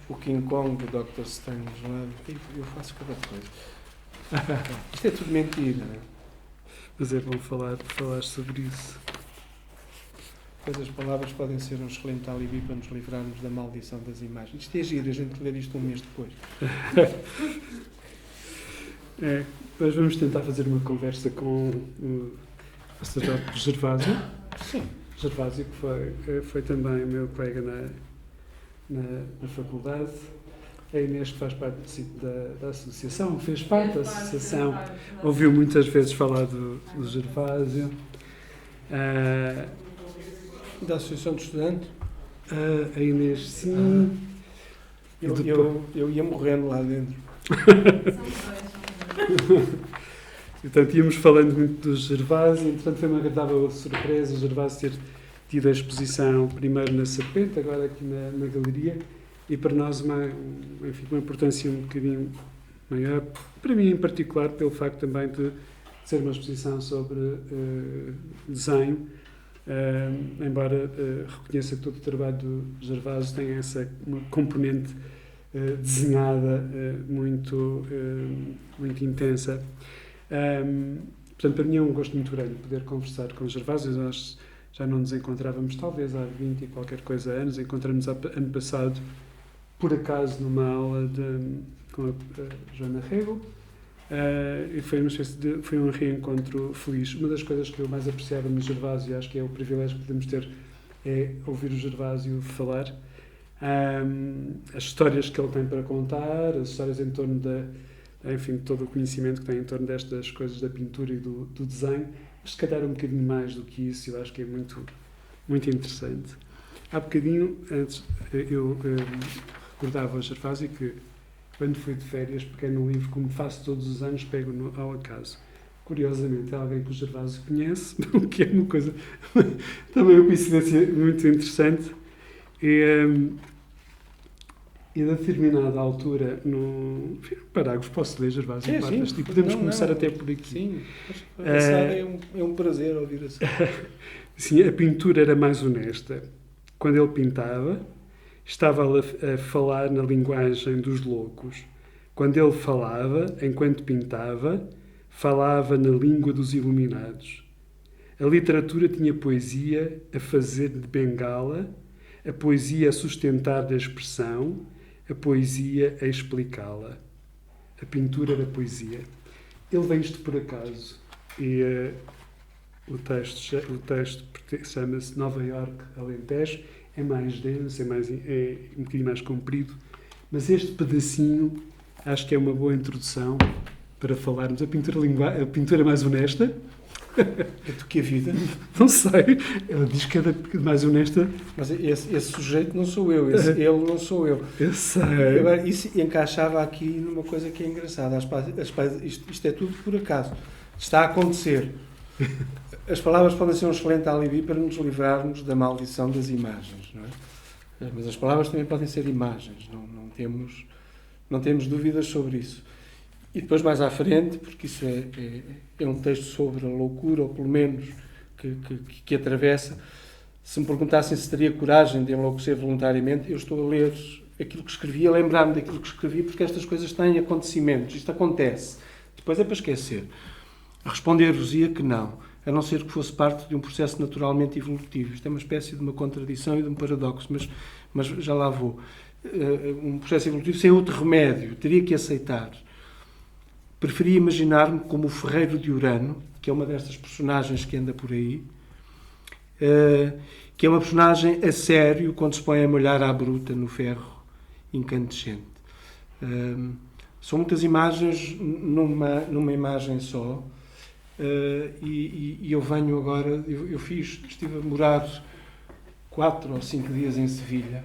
o King Kong do Dr. Strange, não é? Eu faço cada coisa. Isto é tudo mentira, não é? Mas é bom falar sobre isso. Pois as palavras podem ser um excelente alibi para nos livrarmos da maldição das imagens. Isto é giro, a gente ler isto um mês depois. Depois vamos tentar fazer uma conversa com o sacerdote Gervásio. Sim. Gervásio, que foi também meu colega na faculdade. A Inês, que faz parte da associação, fez parte da associação, ouviu muitas vezes falar do Gervásio. Da Associação de Estudantes? A Inês, sim. Eu ia morrendo lá dentro. Portanto, íamos falando muito do Gervásio, entretanto foi uma agradável surpresa o Gervásio ter tido a exposição primeiro na Serpente, agora aqui na Galeria, e para nós uma importância um bocadinho maior, para mim em particular, pelo facto também de ser uma exposição sobre desenho, embora reconheça que todo o trabalho do Gervásio tem essa uma componente desenhada muito intensa. Portanto, para mim é um gosto muito grande poder conversar com o Gervásio. Nós já não nos encontrávamos, talvez há 20 e qualquer coisa anos, encontramos ano passado, por acaso, numa aula com a Joana Rego, e foi um reencontro feliz. Uma das coisas que eu mais apreciava no Gervásio, acho que é o privilégio que podemos ter, é ouvir o Gervásio falar. As histórias que ele tem para contar, as histórias em torno de todo o conhecimento que tem em torno destas coisas da pintura e do desenho, mas se calhar um bocadinho mais do que isso, eu acho que é muito, muito interessante. Há bocadinho, antes, eu recordava ao Gervásio que, quando fui de férias, peguei no livro, como faço todos os anos, pego ao acaso. Curiosamente, é alguém que o Gervásio conhece, o que é uma coisa, também uma coincidência muito interessante. E a determinada altura, no parágrafo, posso ler, Gervásio? Sim, e podemos começar até por aqui. Sim, é um prazer ouvir assim. Sim, a pintura era mais honesta. Quando ele pintava, estava a falar na linguagem dos loucos. Quando ele falava, enquanto pintava, falava na língua dos iluminados. A literatura tinha poesia a fazer de bengala, a poesia a sustentar da expressão, a poesia a explicá-la. A pintura era poesia. Ele vem isto por acaso. E o texto chama-se Nova Iorque, Alentejo. É mais denso, é um bocadinho mais comprido. Mas este pedacinho acho que é uma boa introdução para falarmos. A pintura mais honesta. É do que a vida? Não sei. Ela diz que é mais honesta. Mas esse sujeito não sou eu, ele não sou eu. Eu sei. Agora, isso encaixava aqui numa coisa que é engraçada. Isto é tudo por acaso. Está a acontecer. As palavras podem ser um excelente alibi para nos livrarmos da maldição das imagens, não é? Mas as palavras também podem ser imagens. Não temos dúvidas sobre isso. E depois, mais à frente, porque isso é um texto sobre a loucura, ou pelo menos que atravessa, se me perguntassem se teria coragem de enlouquecer voluntariamente, eu estou a ler aquilo que escrevi, a lembrar-me daquilo que escrevi, porque estas coisas têm acontecimentos, isto acontece. Depois é para esquecer. Responder-vos-ia que não, a não ser que fosse parte de um processo naturalmente evolutivo. Isto é uma espécie de uma contradição e de um paradoxo, mas já lá vou. Um processo evolutivo sem outro remédio, teria que aceitar. Preferia imaginar-me como o Ferreiro de Urano, que é uma destas personagens que anda por aí, que é uma personagem a sério quando se põe a molhar à bruta no ferro incandescente. São muitas imagens numa imagem só, e eu venho agora, estive a morar 4 ou 5 dias em Sevilha,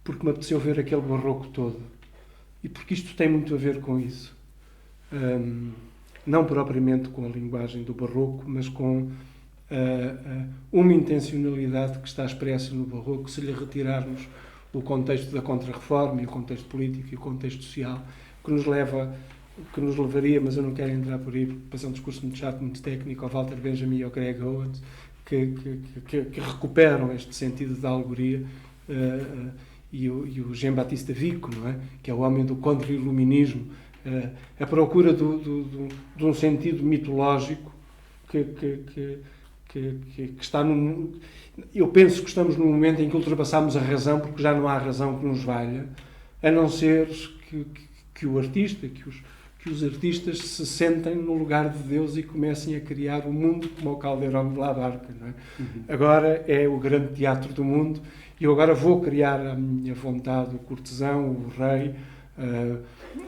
porque me apeteceu ver aquele barroco todo, e porque isto tem muito a ver com isso. Não propriamente com a linguagem do barroco, mas com uma intencionalidade que está expressa no barroco, se lhe retirarmos o contexto da Contra-Reforma e o contexto político e o contexto social, que nos levaria, mas eu não quero entrar por aí, porque depois é um discurso muito chato, muito técnico, ao Walter Benjamin e ao Craig Owens, que recuperam este sentido da alegoria e o Jean-Baptiste Vico, não é? Que é o homem do contra-iluminismo, a procura de um sentido mitológico que está num... Eu penso que estamos num momento em que ultrapassamos a razão, porque já não há razão que nos valha, a não ser que o artista, que os artistas se sentem no lugar de Deus e comecem a criar o mundo como o Caldeirão de La Barca, não é? Agora é o grande teatro do mundo e eu agora vou criar à minha vontade o cortesão, o rei,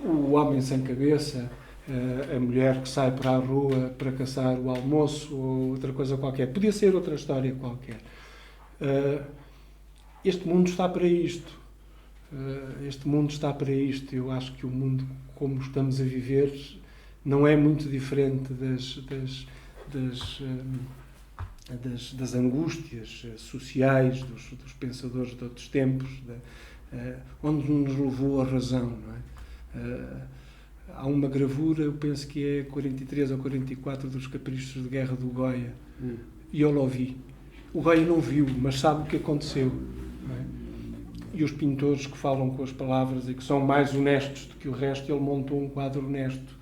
o homem sem cabeça, a mulher que sai para a rua para caçar o almoço ou outra coisa qualquer. Podia ser outra história qualquer. Este mundo está para isto. Este mundo está para isto. Eu acho que o mundo como estamos a viver não é muito diferente das angústias sociais dos pensadores de outros tempos, onde nos levou a razão, não é? Há uma gravura, eu penso que é 43 ou 44 dos Caprichos de Guerra do Goya, e eu não vi. O Goya não viu, mas sabe o que aconteceu, não é? E os pintores que falam com as palavras e que são mais honestos do que o resto, ele montou um quadro honesto.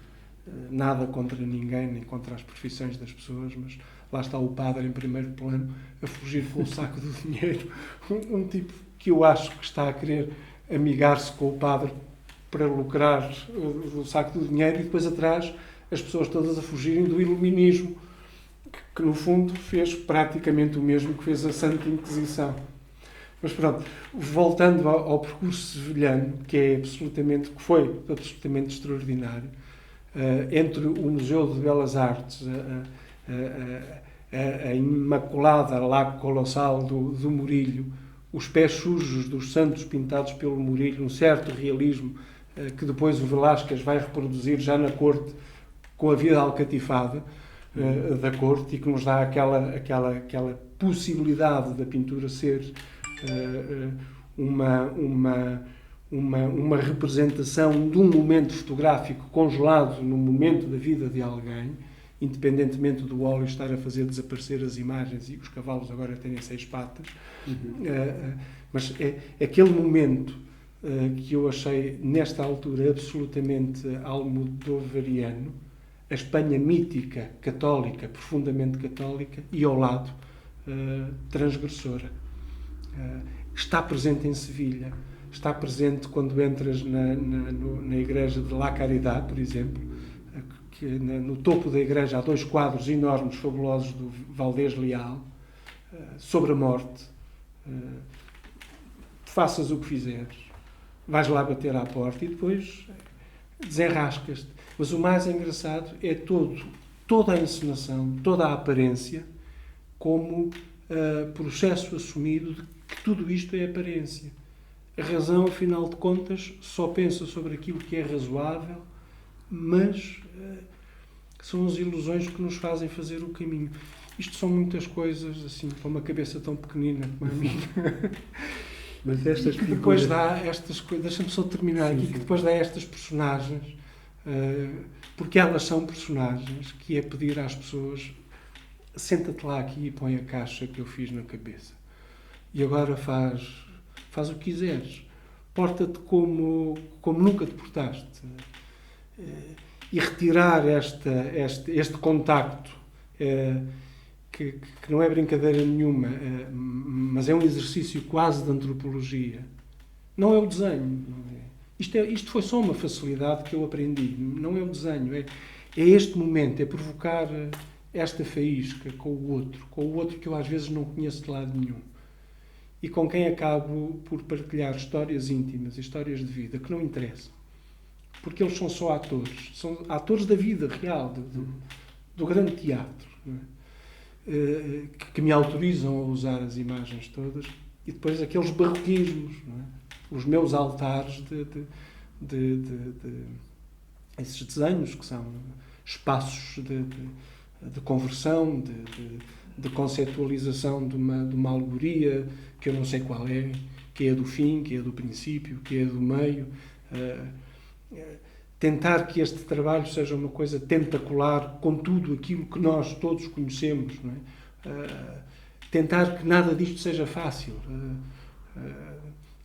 Nada contra ninguém, nem contra as profissões das pessoas, mas lá está o padre em primeiro plano a fugir com o saco do dinheiro. Um tipo que eu acho que está a querer amigar-se com o padre para lucrar o saco do dinheiro e depois atrás as pessoas todas a fugirem do iluminismo, que no fundo fez praticamente o mesmo que fez a Santa Inquisição. Mas pronto, voltando ao percurso sevilhano, que foi absolutamente extraordinário, entre o Museu de Belas Artes, a imaculada Lago Colossal do Murilho, os pés sujos dos santos pintados pelo Murilho, um certo realismo que depois o Velázquez vai reproduzir já na corte, com a vida alcatifada da corte, e que nos dá aquela possibilidade da pintura ser uma representação de um momento fotográfico congelado no momento da vida de alguém, independentemente do óleo estar a fazer desaparecer as imagens e os cavalos agora terem 6 patas. Mas é aquele momento que eu achei, nesta altura, absolutamente almodovariano, a Espanha mítica, católica, profundamente católica, e ao lado, transgressora. Está presente em Sevilha, está presente quando entras na igreja de La Caridad, por exemplo, que no topo da igreja há 2 quadros enormes, fabulosos, do Valdés Leal, sobre a morte. Faças o que fizeres, vais lá bater à porta e depois desenrascas-te. Mas o mais engraçado é toda a encenação, toda a aparência, como processo assumido de que tudo isto é aparência. A razão, afinal de contas, só pensa sobre aquilo que é razoável, mas são as ilusões que nos fazem fazer o caminho. Isto são muitas coisas, assim, para uma cabeça tão pequenina como a minha. Mas estas que depois dá estas coisas, deixa-me só terminar aqui, que depois dá estas personagens, porque elas são personagens, que é pedir às pessoas: senta-te lá aqui e põe a caixa que eu fiz na cabeça. E agora faz o que quiseres. Porta-te como nunca te portaste. E retirar este contacto, que não é brincadeira nenhuma, mas é um exercício quase de antropologia. Não é o desenho. Não é. Isto foi só uma facilidade que eu aprendi. Não é o desenho. É este momento, é provocar esta faísca com o outro que eu às vezes não conheço de lado nenhum. E com quem acabo por partilhar histórias íntimas, histórias de vida, que não interessam. Porque eles são só atores. São atores da vida real, do grande teatro. Não é? Que me autorizam a usar as imagens todas. E depois aqueles barroquismos, não é? Os meus altares esses desenhos que são espaços de conversão, de conceptualização de uma alegoria que eu não sei qual é, que é do fim, que é do princípio, que é do meio. Tentar que este trabalho seja uma coisa tentacular com tudo aquilo que nós todos conhecemos. Não é? Tentar que nada disto seja fácil.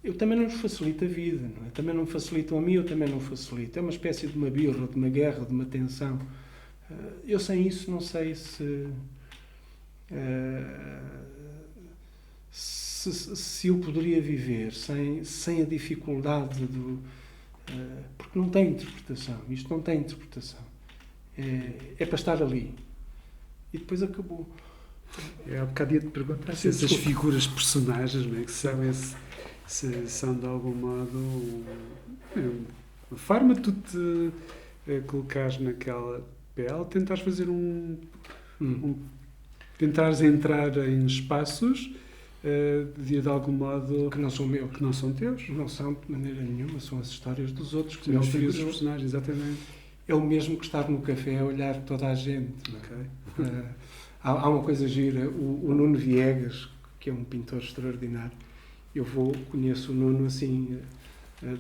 eu também não nos facilito a vida, não é? Também não me facilitam a mim, eu também não facilito. É uma espécie de uma birra, de uma guerra, de uma tensão. Eu sem isso não sei se eu poderia viver sem a dificuldade porque não tem interpretação. Isto não tem interpretação. É para estar ali. E depois acabou. Há bocado ia-te perguntar se essas figuras, personagens, não é, que são se são de algum modo uma forma de tu te colocares naquela pele, tentares fazer tentares entrar em espaços de algum modo que não são meus, que não são teus, não são de maneira nenhuma, são as histórias dos outros, que são as figuras, os personagens, exatamente. É o mesmo que estar no café a olhar toda a gente. Okay. Há uma coisa gira, o Nuno Viegas, que é um pintor extraordinário, conheço o Nuno assim,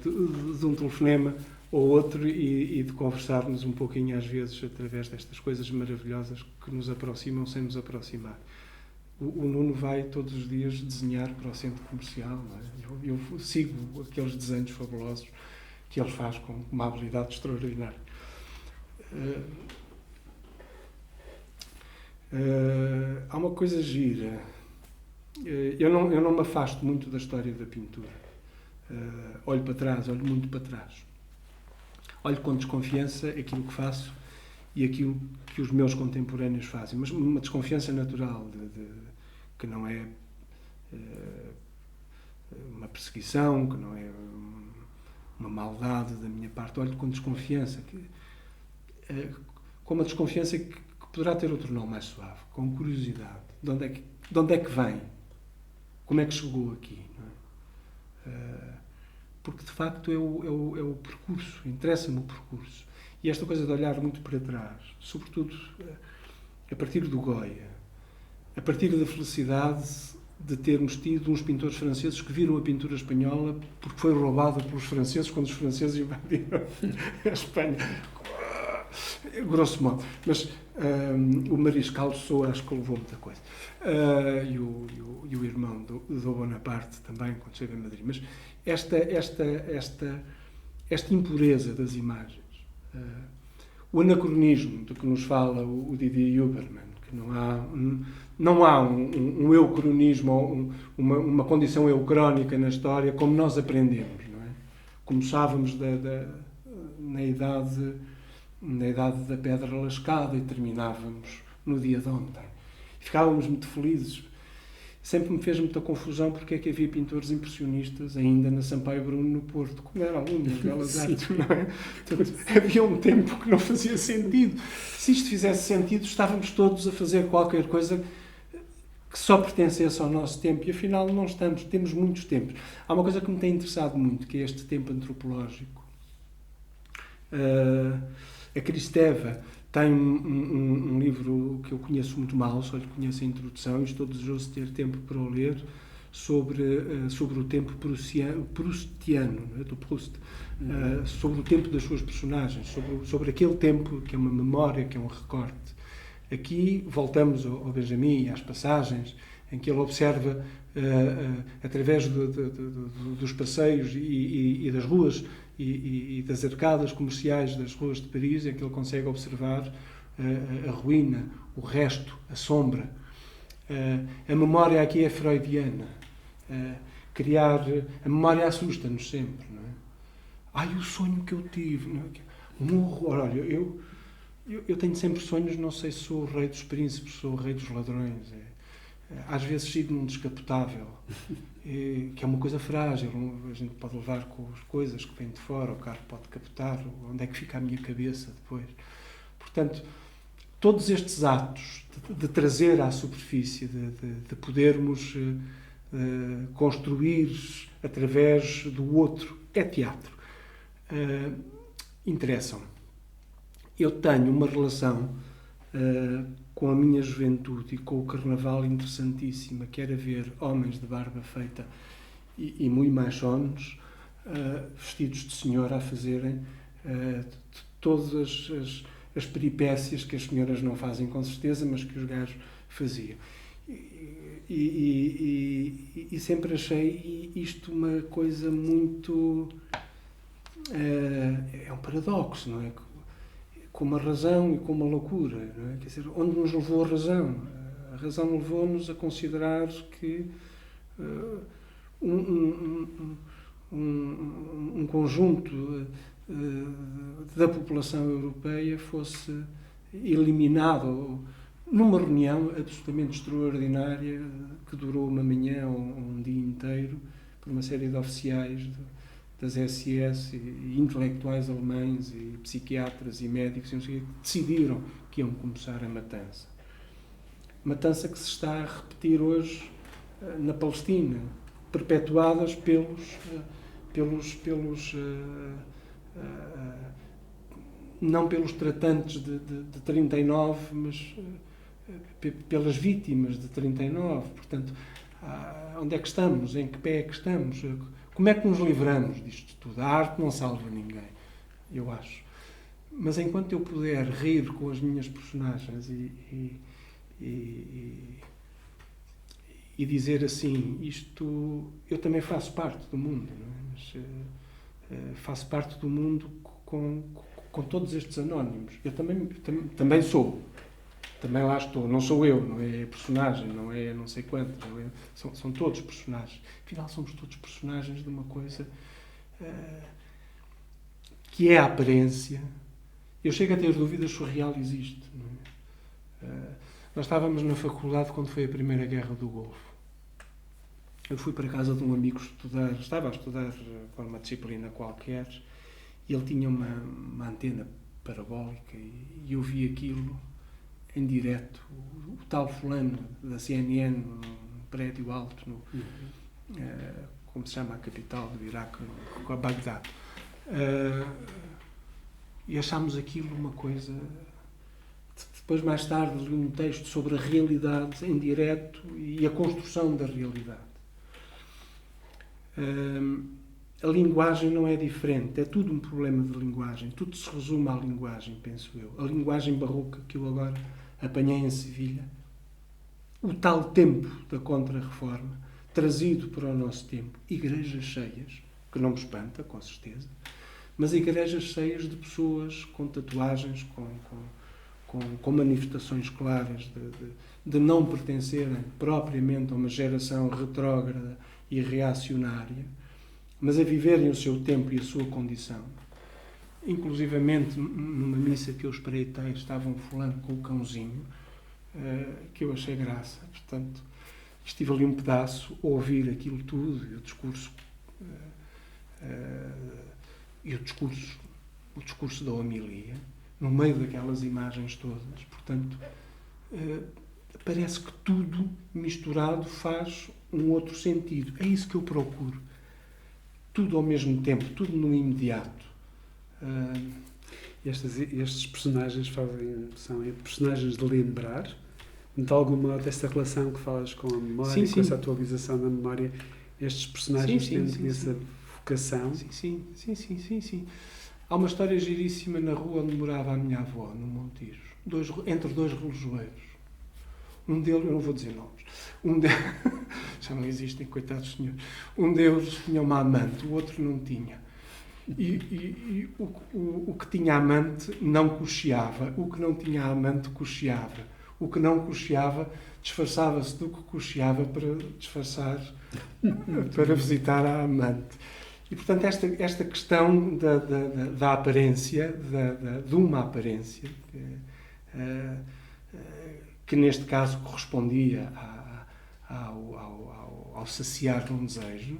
de um telefonema ou outro e de conversarmos um pouquinho às vezes através destas coisas maravilhosas que nos aproximam sem nos aproximar. O Nuno vai todos os dias desenhar para o centro comercial. Não é? Eu sigo aqueles desenhos fabulosos que ele faz com uma habilidade extraordinária. Há uma coisa gira. Eu não me afasto muito da história da pintura. Olho para trás, olho muito para trás. Olho com desconfiança aquilo que faço e aquilo que os meus contemporâneos fazem, mas uma desconfiança natural, que não é uma perseguição, que não é uma maldade da minha parte. Olho com desconfiança, com uma desconfiança que poderá ter outro nome mais suave, com curiosidade. De onde é que vem? Como é que chegou aqui? Não é? Porque, de facto, é o percurso, interessa-me o percurso. E esta coisa de olhar muito para trás, sobretudo a partir do Goya, a partir da felicidade de termos tido uns pintores franceses que viram a pintura espanhola porque foi roubada pelos franceses quando os franceses invadiram a Espanha. Grosso modo. Mas o Mariscal de Soa acho que levou muita coisa. E o irmão do Bonaparte também, quando esteve em Madrid. Mas esta impureza das imagens, o anacronismo de que nos fala o Didier Huberman, que não há um eucronismo ou uma condição eucrónica na história como nós aprendemos, não é? Começávamos na idade da pedra lascada e terminávamos no dia de ontem. Ficávamos muito felizes. Sempre me fez muita confusão porque é que havia pintores impressionistas ainda na Sampaio Bruno no Porto, como era aluno das Belas Artes, não é? Portanto, havia um tempo que não fazia sentido. Se isto fizesse sentido, estávamos todos a fazer qualquer coisa que só pertencesse ao nosso tempo e afinal não estamos, temos muitos tempos. Há uma coisa que me tem interessado muito, que é este tempo antropológico. A Kristeva tem um livro que eu conheço muito mal, só lhe conheço a introdução e estou desejoso de ter tempo para o ler, sobre o tempo proustiano, do Proust, sobre o tempo das suas personagens, sobre aquele tempo que é uma memória, que é um recorte. Aqui voltamos ao Benjamin e às passagens em que ele observa, através dos passeios e das ruas e das arcadas comerciais das ruas de Paris, em que ele consegue observar a ruína, o resto, a sombra. A memória aqui é freudiana. A memória assusta-nos sempre, não é? Ai, o sonho que eu tive, não é? Um horror. Olha, eu tenho sempre sonhos, não sei se sou o rei dos príncipes, sou o rei dos ladrões. Às vezes sigo num descapotável, que é uma coisa frágil, a gente pode levar com as coisas que vêm de fora, o carro pode capotar, onde é que fica a minha cabeça depois. Portanto, todos estes atos de trazer à superfície, de podermos construir através do outro, é teatro, interessam. Eu tenho uma relação com a minha juventude e com o carnaval interessantíssima, que era ver homens de barba feita e muito machones, vestidos de senhora, a fazerem todas as peripécias que as senhoras não fazem com certeza, mas que os gajos faziam. E sempre achei isto uma coisa muito... é um paradoxo, não é? Com a razão e com uma loucura, não é? Quer dizer, onde nos levou a razão? A razão levou-nos a considerar que um conjunto da população europeia fosse eliminado numa reunião absolutamente extraordinária que durou uma manhã ou um dia inteiro por uma série de oficiais das SS e intelectuais alemães e psiquiatras e médicos que decidiram que iam começar a matança. Matança que se está a repetir hoje na Palestina, perpetuadas não pelos tratantes de 39, mas pelas vítimas de 39. Portanto, onde é que estamos? Em que pé é que estamos? Como é que nos livramos disto tudo? A arte não salva ninguém, eu acho. Mas enquanto eu puder rir com as minhas personagens e dizer assim, isto, eu também faço parte do mundo, não é? Mas, faço parte do mundo com todos estes anónimos. Eu também sou. Também lá estou. Não sou eu, não é personagem, não é não sei quantos. São todos personagens. Afinal, somos todos personagens de uma coisa que é a aparência. Eu chego a ter dúvidas se o real existe. Não é? Nós estávamos na faculdade quando foi a Primeira Guerra do Golfo. Eu fui para a casa de um amigo estava a estudar para uma disciplina qualquer, e ele tinha uma antena parabólica e eu vi aquilo em direto, o tal fulano da CNN num prédio alto, como se chama a capital do Iraque, com a Bagdá. E achámos aquilo uma coisa... Depois, mais tarde, li um texto sobre a realidade em direto e a construção da realidade. A linguagem não é diferente, é tudo um problema de linguagem, tudo se resume à linguagem, penso eu. A linguagem barroca que eu agora apanhei em Sevilha, o tal tempo da Contra-Reforma, trazido para o nosso tempo, igrejas cheias, que não me espanta, com certeza, mas igrejas cheias de pessoas com tatuagens, com manifestações claras de não pertencerem propriamente a uma geração retrógrada e reacionária, mas a viverem o seu tempo e a sua condição. Inclusivamente, numa missa que eu espreitei, estavam fulano com o cãozinho, que eu achei graça. Portanto, estive ali um pedaço a ouvir aquilo tudo, e o discurso da homilia, no meio daquelas imagens todas. Portanto, parece que tudo misturado faz um outro sentido. É isso que eu procuro. Tudo ao mesmo tempo, tudo no imediato. Estes personagens são personagens de lembrar, de algum modo, esta relação que falas com a memória, com essa atualização da memória, estes personagens têm essa vocação. Sim. Há uma história giríssima na rua onde morava a minha avó, no Montijo, entre dois relojoeiros. Um deles, eu não vou dizer nomes, já não existem, coitados senhores. Um deles tinha uma amante, o outro não tinha. E o que tinha amante não cocheava, o que não tinha amante cocheava. O que não cocheava disfarçava-se do que cocheava para disfarçar, para visitar a amante. E, portanto, esta questão da aparência, de uma aparência, que neste caso correspondia ao saciar de um desejo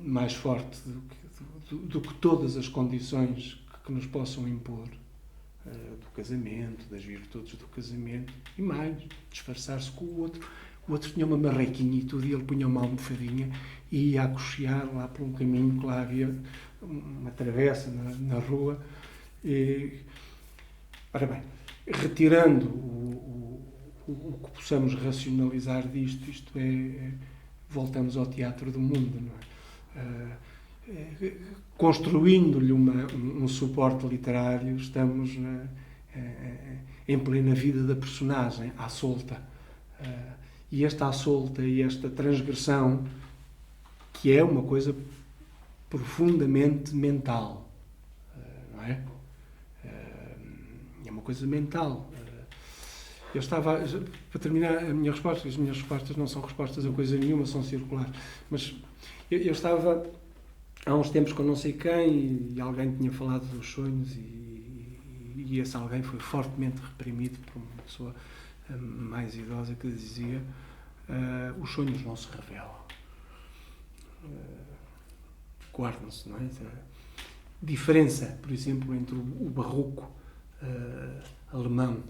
mais forte do que todas as condições que nos possam impor, do casamento, das virtudes do casamento, e mais, disfarçar-se com o outro. O outro tinha uma marrequinha e tudo, e ele punha uma almofadinha e ia a cochear lá por um caminho que lá havia uma travessa na rua. Ora bem, retirando o que possamos racionalizar disto, isto é, voltamos ao teatro do mundo, não é? Construindo-lhe um suporte literário, estamos em plena vida da personagem, à solta. e esta à solta e esta transgressão, que é uma coisa profundamente mental, não é? É uma coisa mental. Eu estava, para terminar a minha resposta, as minhas respostas não são respostas a coisa nenhuma, são circulares, mas eu estava há uns tempos com não sei quem e alguém tinha falado dos sonhos e esse alguém foi fortemente reprimido por uma pessoa mais idosa que dizia os sonhos não se revelam. Guardam-se, não é? Diferença, por exemplo, entre o barroco alemão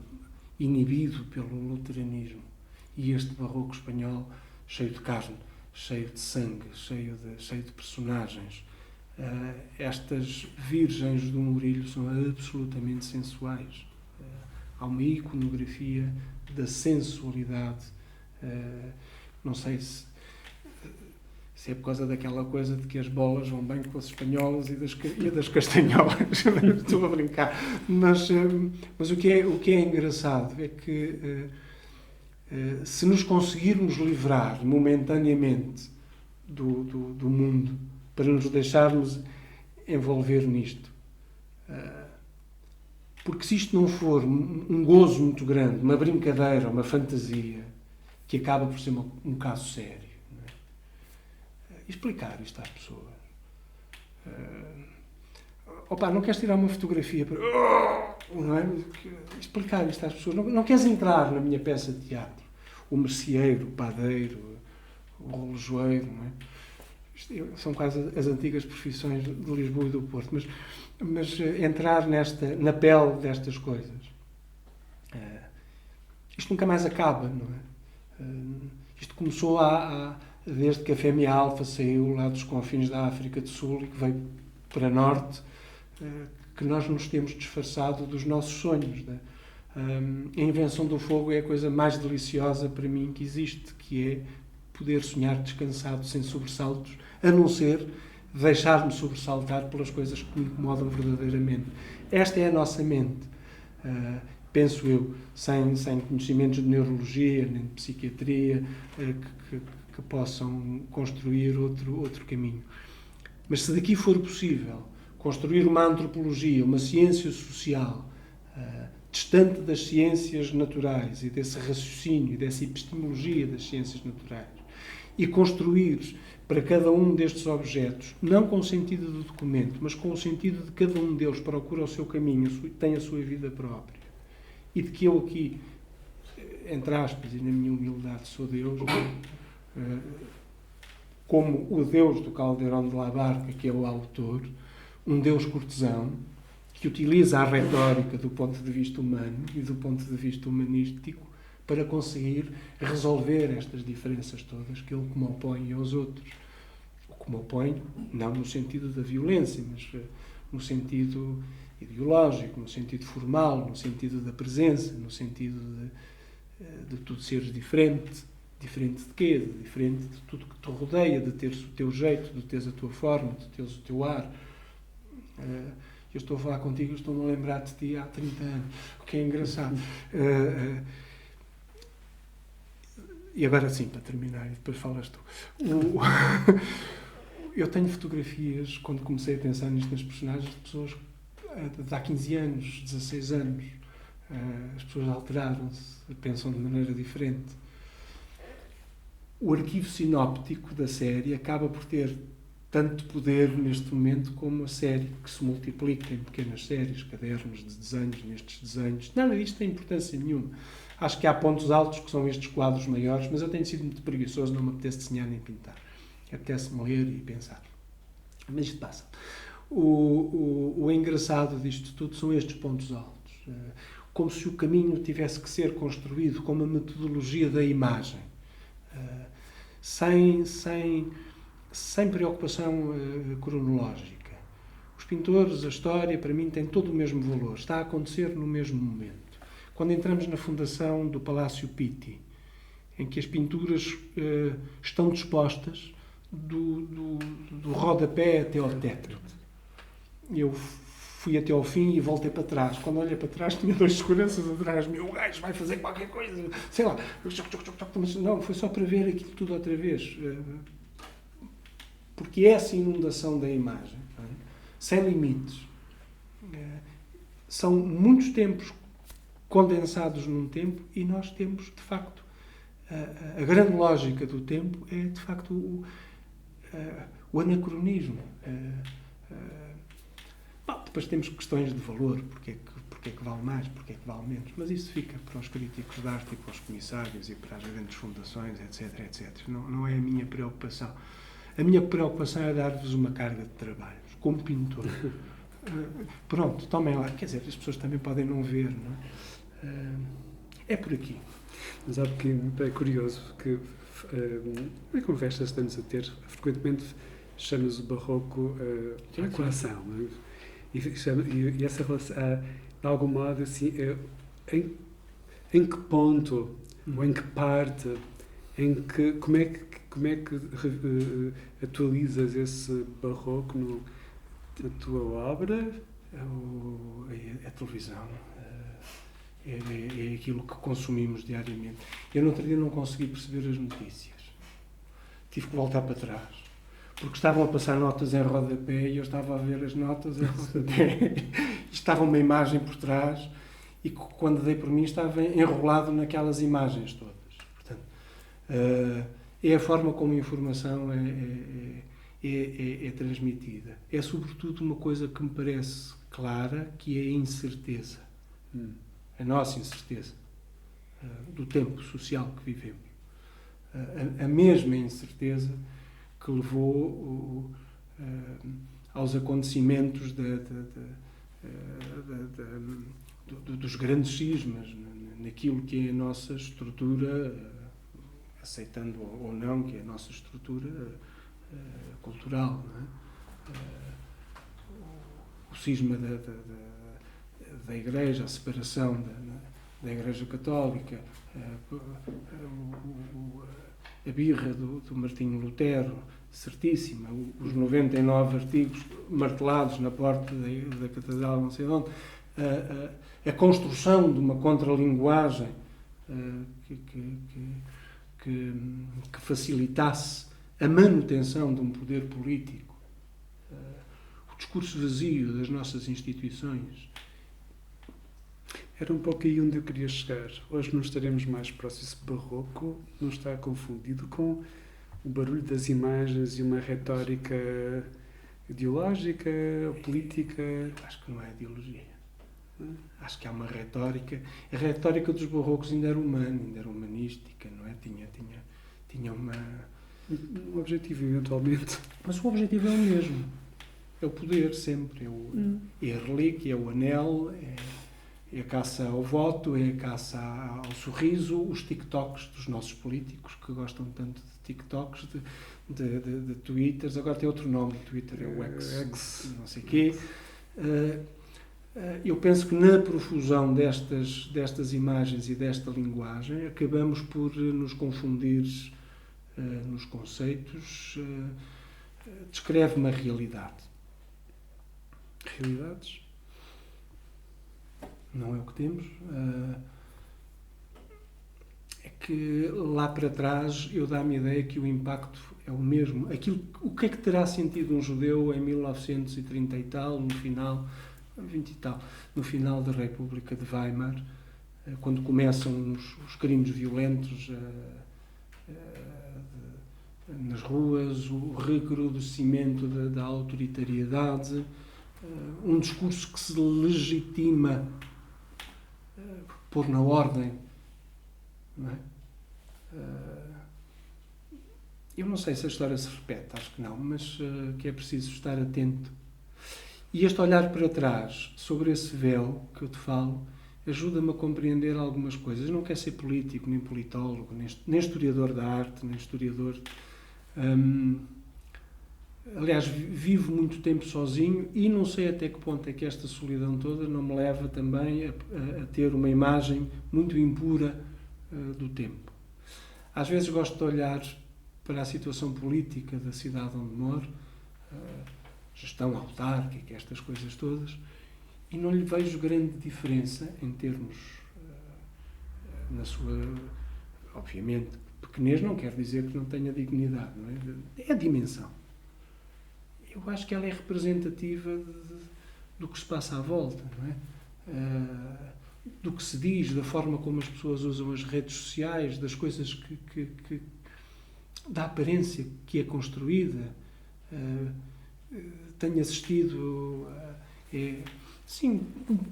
inibido pelo luteranismo e este barroco espanhol cheio de carne, cheio de sangue, cheio de personagens. Estas virgens do Murilho são absolutamente sensuais. Há uma iconografia da sensualidade. Não sei se é por causa daquela coisa de que as bolas vão bem com as espanholas e das castanholas. Estou a brincar. Mas o que é engraçado é que se nos conseguirmos livrar momentaneamente do mundo para nos deixarmos envolver nisto, porque se isto não for um gozo muito grande, uma brincadeira, uma fantasia, que acaba por ser um caso sério, não é? Explicar isto às pessoas. Não queres tirar uma fotografia para... Não é? Explicar isto às pessoas. Não queres entrar na minha peça de teatro. O merceeiro, o padeiro, o relojoeiro, não é? São quase as antigas profissões de Lisboa e do Porto. Mas entrar na pele destas coisas. Isto nunca mais acaba, não é? Isto começou desde que a Fêmea Alfa saiu lá dos confins da África do Sul e que veio para norte, que nós nos temos disfarçado dos nossos sonhos. Né? A invenção do fogo é a coisa mais deliciosa para mim que existe, que é poder sonhar descansado, sem sobressaltos, a não ser deixar-me sobressaltar pelas coisas que me incomodam verdadeiramente. Esta é a nossa mente, penso eu, sem conhecimentos de neurologia, nem de psiquiatria, que possam construir outro caminho. Mas se daqui for possível construir uma antropologia, uma ciência social, distante das ciências naturais e desse raciocínio, dessa epistemologia das ciências naturais, e construir para cada um destes objetos, não com o sentido do documento, mas com o sentido de cada um deles procura o seu caminho, tem a sua vida própria, e de que eu aqui, entre aspas, e na minha humildade sou Deus, como o Deus do Caldeirão de la Barca, que é o autor, um Deus cortesão, que utiliza a retórica do ponto de vista humano e do ponto de vista humanístico para conseguir resolver estas diferenças todas que ele me opõe aos outros. O que me opõe, não no sentido da violência, mas no sentido ideológico, no sentido formal, no sentido da presença, no sentido de tu seres diferente. Diferente de quê? Diferente de tudo que te rodeia, de teres o teu jeito, de teres a tua forma, de teres o teu ar. Eu estou a falar contigo, estou-me a lembrar de ti há 30 anos, o que é engraçado. E agora sim, para terminar, e depois falas tu. Eu tenho fotografias, quando comecei a pensar nisto nas personagens, de pessoas de há 15 anos, 16 anos. As pessoas alteraram-se, pensam de maneira diferente. O arquivo sinóptico da série acaba por ter tanto poder neste momento como a série, que se multiplica em pequenas séries, cadernos de desenhos, nestes desenhos. Nada disto tem importância nenhuma. Acho que há pontos altos que são estes quadros maiores, mas eu tenho sido muito preguiçoso, não me apetece desenhar nem pintar. Apetece-me ler e pensar. Mas isto passa. O engraçado disto tudo são estes pontos altos. Como se o caminho tivesse que ser construído com uma metodologia da imagem. Sem preocupação cronológica. Os pintores, a história, para mim, tem todo o mesmo valor. Está a acontecer no mesmo momento. Quando entramos na fundação do Palácio Pitti, em que as pinturas estão dispostas do rodapé até ao teto. Eu fui até ao fim e voltei para trás. Quando olhei para trás, tinha 2 seguranças atrás de mim. O gajo vai fazer qualquer coisa, sei lá. Mas não, foi só para ver aquilo tudo outra vez. Porque essa inundação da imagem, não é? Sem limites, são muitos tempos condensados num tempo, e nós temos, de facto, a grande lógica do tempo é, de facto, o anacronismo. Depois temos questões de valor, porque é que vale mais, porque é que vale menos, mas isso fica para os críticos de arte e para os comissários e para as grandes fundações, etc, etc. Não é a minha preocupação. A minha preocupação é dar-vos uma carga de trabalho, como pintor. Pronto, tomem lá. Quer dizer, as pessoas também podem não ver, não é? É por aqui. Mas há porque é curioso que em conversas que estamos a ter, frequentemente chamas o barroco a coração. Não é? E essa relação, de algum modo, assim, em que ponto, ou em que parte, como é que atualizas esse barroco na tua obra? A televisão. É aquilo que consumimos diariamente. Eu no outro dia não consegui perceber as notícias. Tive que voltar para trás. Porque estavam a passar notas em rodapé e eu estava a ver as notas em rodapé. Estava uma imagem por trás e quando dei por mim estava enrolado naquelas imagens todas. Portanto, é a forma como a informação é transmitida. É sobretudo uma coisa que me parece clara, que é a incerteza. A nossa incerteza do tempo social que vivemos. A mesma incerteza que levou aos acontecimentos dos grandes cismas, naquilo que é a nossa estrutura, aceitando ou não que é a nossa estrutura cultural. Não é? O cisma da Igreja, a separação da Igreja Católica, a birra do Martinho Lutero, certíssima, os 99 artigos martelados na porta da Catedral, não sei onde, a construção de uma contralinguagem que facilitasse a manutenção de um poder político, o discurso vazio das nossas instituições. Era um pouco aí onde eu queria chegar. Hoje não estaremos mais próximos do barroco, não está confundido com o barulho das imagens e uma retórica ideológica, política. Acho que não é ideologia. Acho que há uma retórica. A retórica dos barrocos ainda era humana, ainda era humanística, não é? Tinha um objetivo, eventualmente. Mas o objetivo é o mesmo. É o poder, sempre. É a relíquia, é o anel, é a caça ao voto, é a caça ao sorriso, os TikToks dos nossos políticos, que gostam tanto de TikToks, de Twitters. Agora tem outro nome de Twitter, é o X, não sei o quê. Eu penso que na profusão destas imagens e desta linguagem acabamos por nos confundir nos conceitos. Descreve uma realidade. Realidades? Não é o que temos. É que lá para trás eu dá-me a ideia que o impacto é o mesmo. O que é que terá sentido um judeu em 1930 e tal, no final, 20 e tal, no final da República de Weimar, quando começam os crimes violentos nas ruas, o recrudescimento da autoritariedade, um discurso que se legitima pôr na ordem, não é? Eu não sei se a história se repete, acho que não, mas que é preciso estar atento. E este olhar para trás, sobre esse véu que eu te falo, ajuda-me a compreender algumas coisas. Eu não quero ser político, nem politólogo, nem historiador da arte, nem historiador... Aliás, vivo muito tempo sozinho e não sei até que ponto é que esta solidão toda não me leva também a ter uma imagem muito impura do tempo. Às vezes gosto de olhar para a situação política da cidade onde moro, gestão autárquica, estas coisas todas, e não lhe vejo grande diferença em termos, na sua, obviamente, pequenez não quer dizer que não tenha dignidade, não é? É a dimensão. Eu acho que ela é representativa do que se passa à volta, não é? Do que se diz, da forma como as pessoas usam as redes sociais, das coisas da aparência que é construída. Tenho assistido, sim,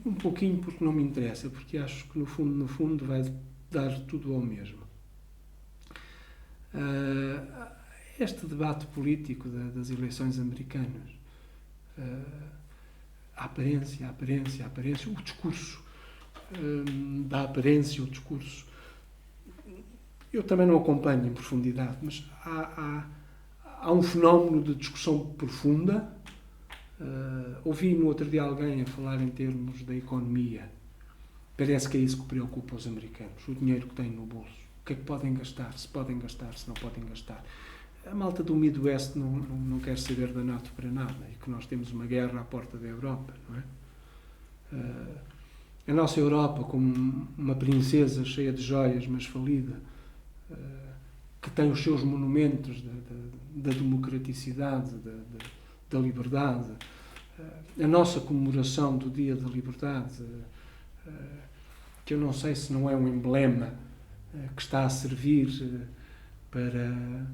um pouquinho porque não me interessa, porque acho que no fundo vai dar tudo ao mesmo. Este debate político das eleições americanas, a aparência, o discurso da aparência, o discurso. Eu também não acompanho em profundidade, mas há um fenómeno de discussão profunda. Ouvi no outro dia alguém a falar em termos da economia. Parece que é isso que preocupa os americanos, o dinheiro que têm no bolso. O que é que podem gastar, se não podem gastar. A malta do Midwest não quer saber da NATO para nada e que nós temos uma guerra à porta da Europa, não é? A nossa Europa, como uma princesa cheia de joias, mas falida, que tem os seus monumentos da democraticidade, da liberdade, a nossa comemoração do Dia da Liberdade, que eu não sei se não é um emblema que está a servir para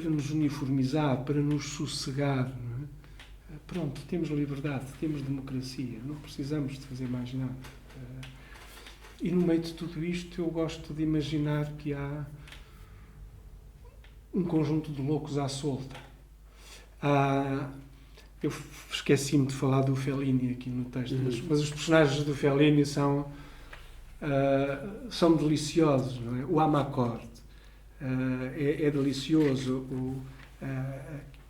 nos uniformizar, para nos sossegar, não é? Pronto, temos liberdade, temos democracia, não precisamos de fazer mais nada. E no meio de tudo isto eu gosto de imaginar que há um conjunto de loucos à solta. Eu esqueci-me de falar do Fellini aqui no texto, mas os personagens do Fellini são deliciosos, não é? O Amarcord é delicioso,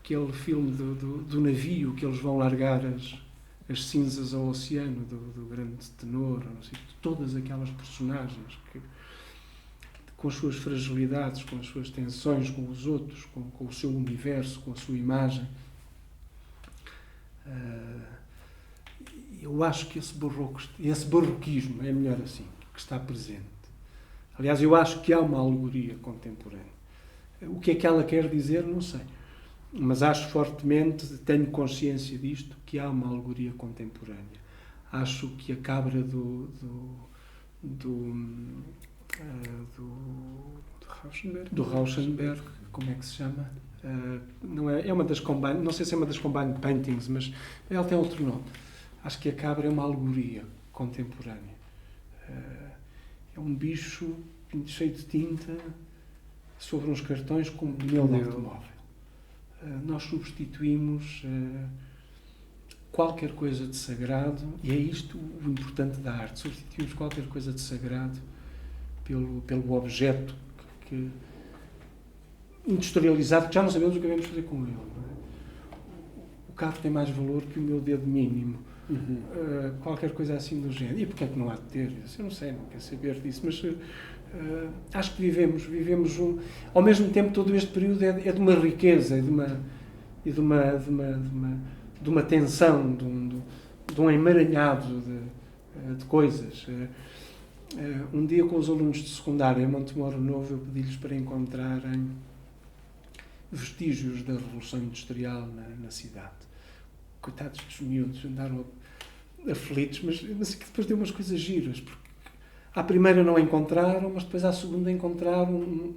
aquele filme do navio que eles vão largar as cinzas ao oceano do grande tenor, não sei, todas aquelas personagens com as suas fragilidades, com as suas tensões com os outros, com o seu universo, com a sua imagem. Eu acho que esse barroquismo, é melhor assim, que está presente. Aliás, eu acho que há uma alegoria contemporânea. O que é que ela quer dizer, não sei. Mas acho fortemente, tenho consciência disto, que há uma alegoria contemporânea. Acho que a cabra do Rauschenberg, como é que se chama? Não é uma das combine, não sei se é uma das combine paintings, mas ela tem outro nome. Acho que a cabra é uma alegoria contemporânea. É um bicho cheio de tinta sobre uns cartões com um pneu de automóvel. Nós substituímos qualquer coisa de sagrado, e é isto o importante da arte, substituímos qualquer coisa de sagrado pelo objeto que industrializado, que já não sabemos o que devemos fazer com ele. Não é? O carro tem mais valor que o meu dedo mínimo. Qualquer coisa assim do género. E porquê é que não há de ter? Eu não sei, não quero saber disso, mas acho que vivemos ao mesmo tempo todo este período é de uma riqueza, de uma tensão, de um emaranhado de coisas. Um dia com os alunos de secundário em Montemoro Novo eu pedi-lhes para encontrarem vestígios da Revolução Industrial na cidade. Coitados dos miúdos, andaram aflitos, mas que depois deu umas coisas giras, porque à primeira não encontraram, mas depois à segunda encontraram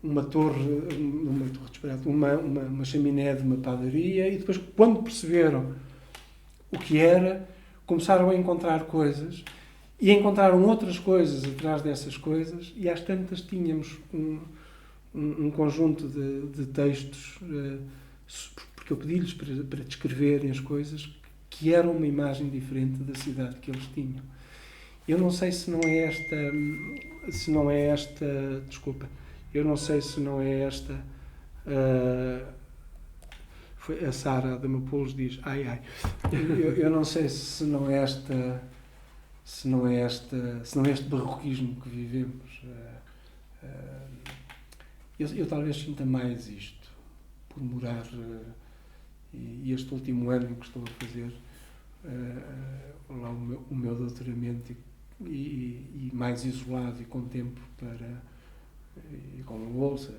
uma chaminé de uma padaria, e depois, quando perceberam o que era, começaram a encontrar coisas, e encontraram outras coisas atrás dessas coisas, e às tantas tínhamos um conjunto de textos, porque eu pedi-lhes para descreverem as coisas que eram uma imagem diferente da cidade que eles tinham. Eu não sei se não é esta, desculpa, eu não sei se não é esta, foi a Sara da Mapoulos diz, ai, eu não sei se não é este barroquismo que vivemos. Eu talvez sinta mais isto, por morar E este último ano em que estou a fazer lá o meu doutoramento e mais isolado e com tempo e com uma bolsa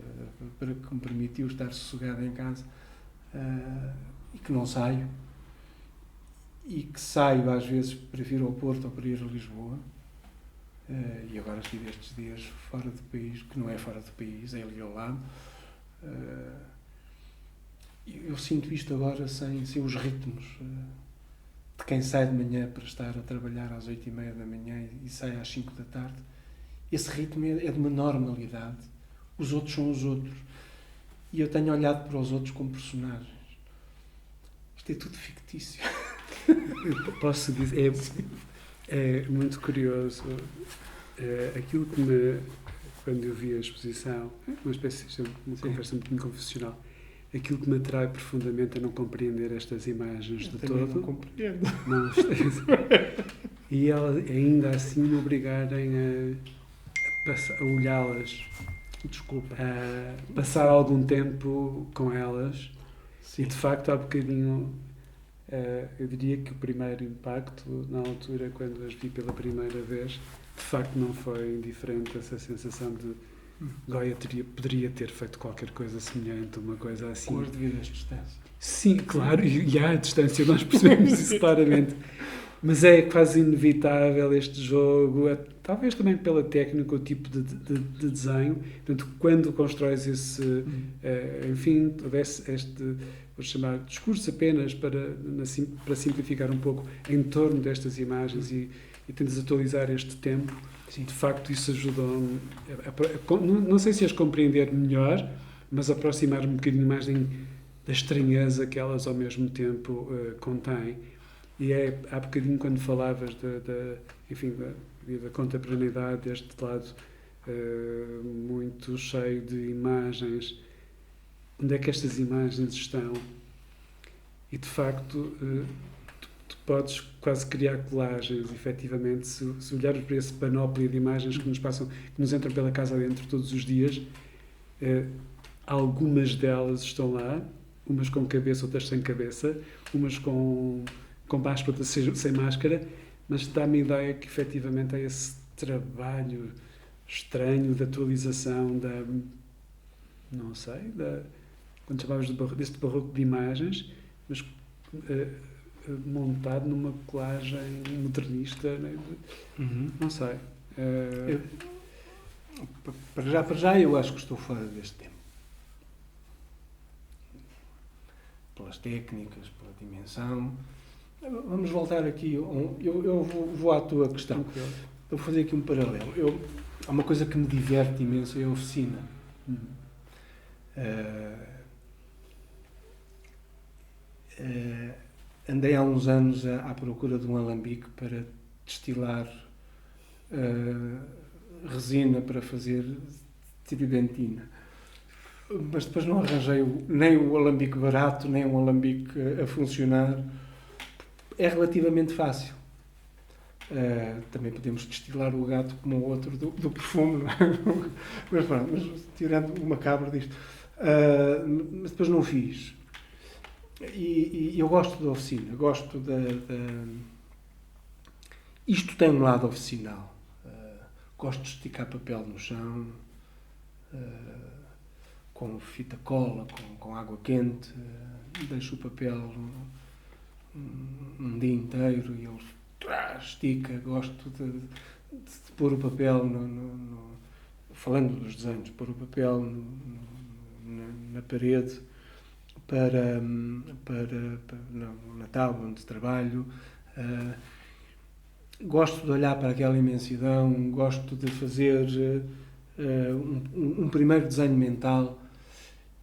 para que me permitiu estar sossegado em casa, e que não saio, e que saio às vezes para vir ao Porto ou para ir a Lisboa, e agora estive estes dias fora do país, que não é fora do país, é ali ao lado. Eu sinto isto agora sem os ritmos de quem sai de manhã para estar a trabalhar às 8h30 da manhã e sai às 5 da tarde. Esse ritmo é de uma normalidade. Os outros são os outros. E eu tenho olhado para os outros como personagens. Isto é tudo fictício. Eu posso dizer, é muito curioso. Aquilo que quando eu vi a exposição, uma espécie de uma conversa muito confessional, aquilo que me atrai profundamente é não compreender estas imagens de todo. Não compreendo. E elas ainda assim me obrigarem a olhá-las, Desculpa. a passar algum tempo com elas. Sim. E de facto há bocadinho, eu diria que o primeiro impacto na altura, quando as vi pela primeira vez, de facto não foi indiferente essa sensação de Goya poderia ter feito qualquer coisa semelhante, uma coisa assim. Com as devidas distâncias. Sim, claro, e há a distância, nós percebemos isso claramente. Mas é quase inevitável este jogo, talvez também pela técnica, o tipo de desenho. Portanto, quando constróis esse, enfim, todo este, vou chamar, discurso apenas para simplificar um pouco em torno destas imagens e tentas atualizar este tempo, Sim. De facto isso ajudou-me, não sei se as compreender melhor, mas aproximar-me um bocadinho mais da estranheza que elas ao mesmo tempo contêm. E há bocadinho quando falavas da contemporaneidade, deste lado muito cheio de imagens, onde é que estas imagens estão? E de facto tu podes quase criar colagens, efetivamente, se olharmos para esse panóplia de imagens que nos entram pela casa dentro todos os dias, algumas delas estão lá, umas com cabeça, outras sem cabeça, umas com máscara, outras sem máscara, mas dá-me a ideia que efetivamente há esse trabalho estranho de atualização quando chamavas deste barroco de imagens, mas montado numa colagem modernista, né? Não sei. Para já eu acho que estou fora deste tempo. Pelas técnicas, pela dimensão. Vamos voltar aqui. Eu vou à tua questão. Eu vou fazer aqui um paralelo. Há uma coisa que me diverte imenso, é a oficina. Andei há uns anos à procura de um alambique para destilar resina para fazer tiribentina. Mas depois não arranjei nem o alambique barato, nem um alambique a funcionar. É relativamente fácil. Também podemos destilar o gato como o outro do perfume, não é? Mas pronto, tirando o macabro disto. Mas depois não fiz. E eu gosto da oficina, gosto Isto tem um lado oficinal. Gosto de esticar papel no chão, com fita cola, com água quente, deixo o papel um dia inteiro e ele estica. Gosto de pôr o papel, falando dos desenhos, pôr o papel na parede na tábua onde trabalho. Gosto de olhar para aquela imensidão, gosto de fazer um primeiro desenho mental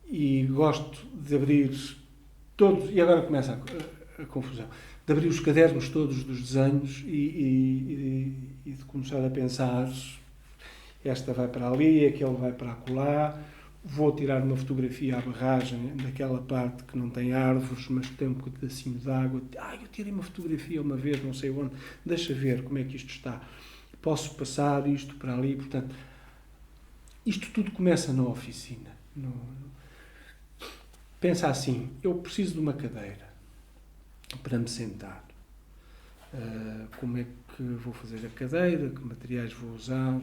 e gosto de abrir todos, e agora começa a confusão, de abrir os cadernos todos dos desenhos e de começar a pensar: esta vai para ali, aquele vai para acolá, vou tirar uma fotografia à barragem daquela parte que não tem árvores, mas tem um pedacinho de água. Eu tirei uma fotografia uma vez, não sei onde, deixa ver como é que isto está. Posso passar isto para ali. Portanto, isto tudo começa na oficina. pensa assim, eu preciso de uma cadeira para me sentar. Como é que vou fazer a cadeira? Que materiais vou usar?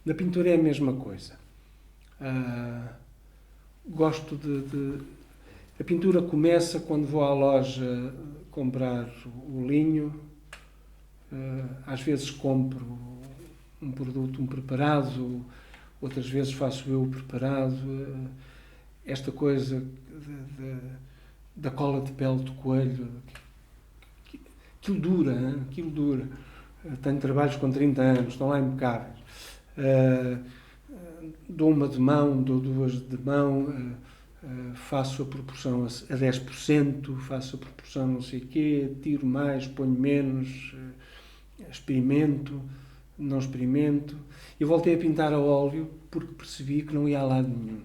Na pintura é a mesma coisa. Gosto a pintura começa quando vou à loja comprar o linho. Às vezes compro um produto, um preparado, outras vezes faço eu o preparado. Esta coisa da cola de pele de coelho, aquilo dura, hein? Aquilo dura. Tenho trabalhos com 30 anos, estão lá impecáveis. Dou uma de mão, dou duas de mão, faço a proporção a 10%, faço a proporção não sei o quê, tiro mais, ponho menos, experimento, não experimento. Eu voltei a pintar a óleo porque percebi que não ia a lado nenhum.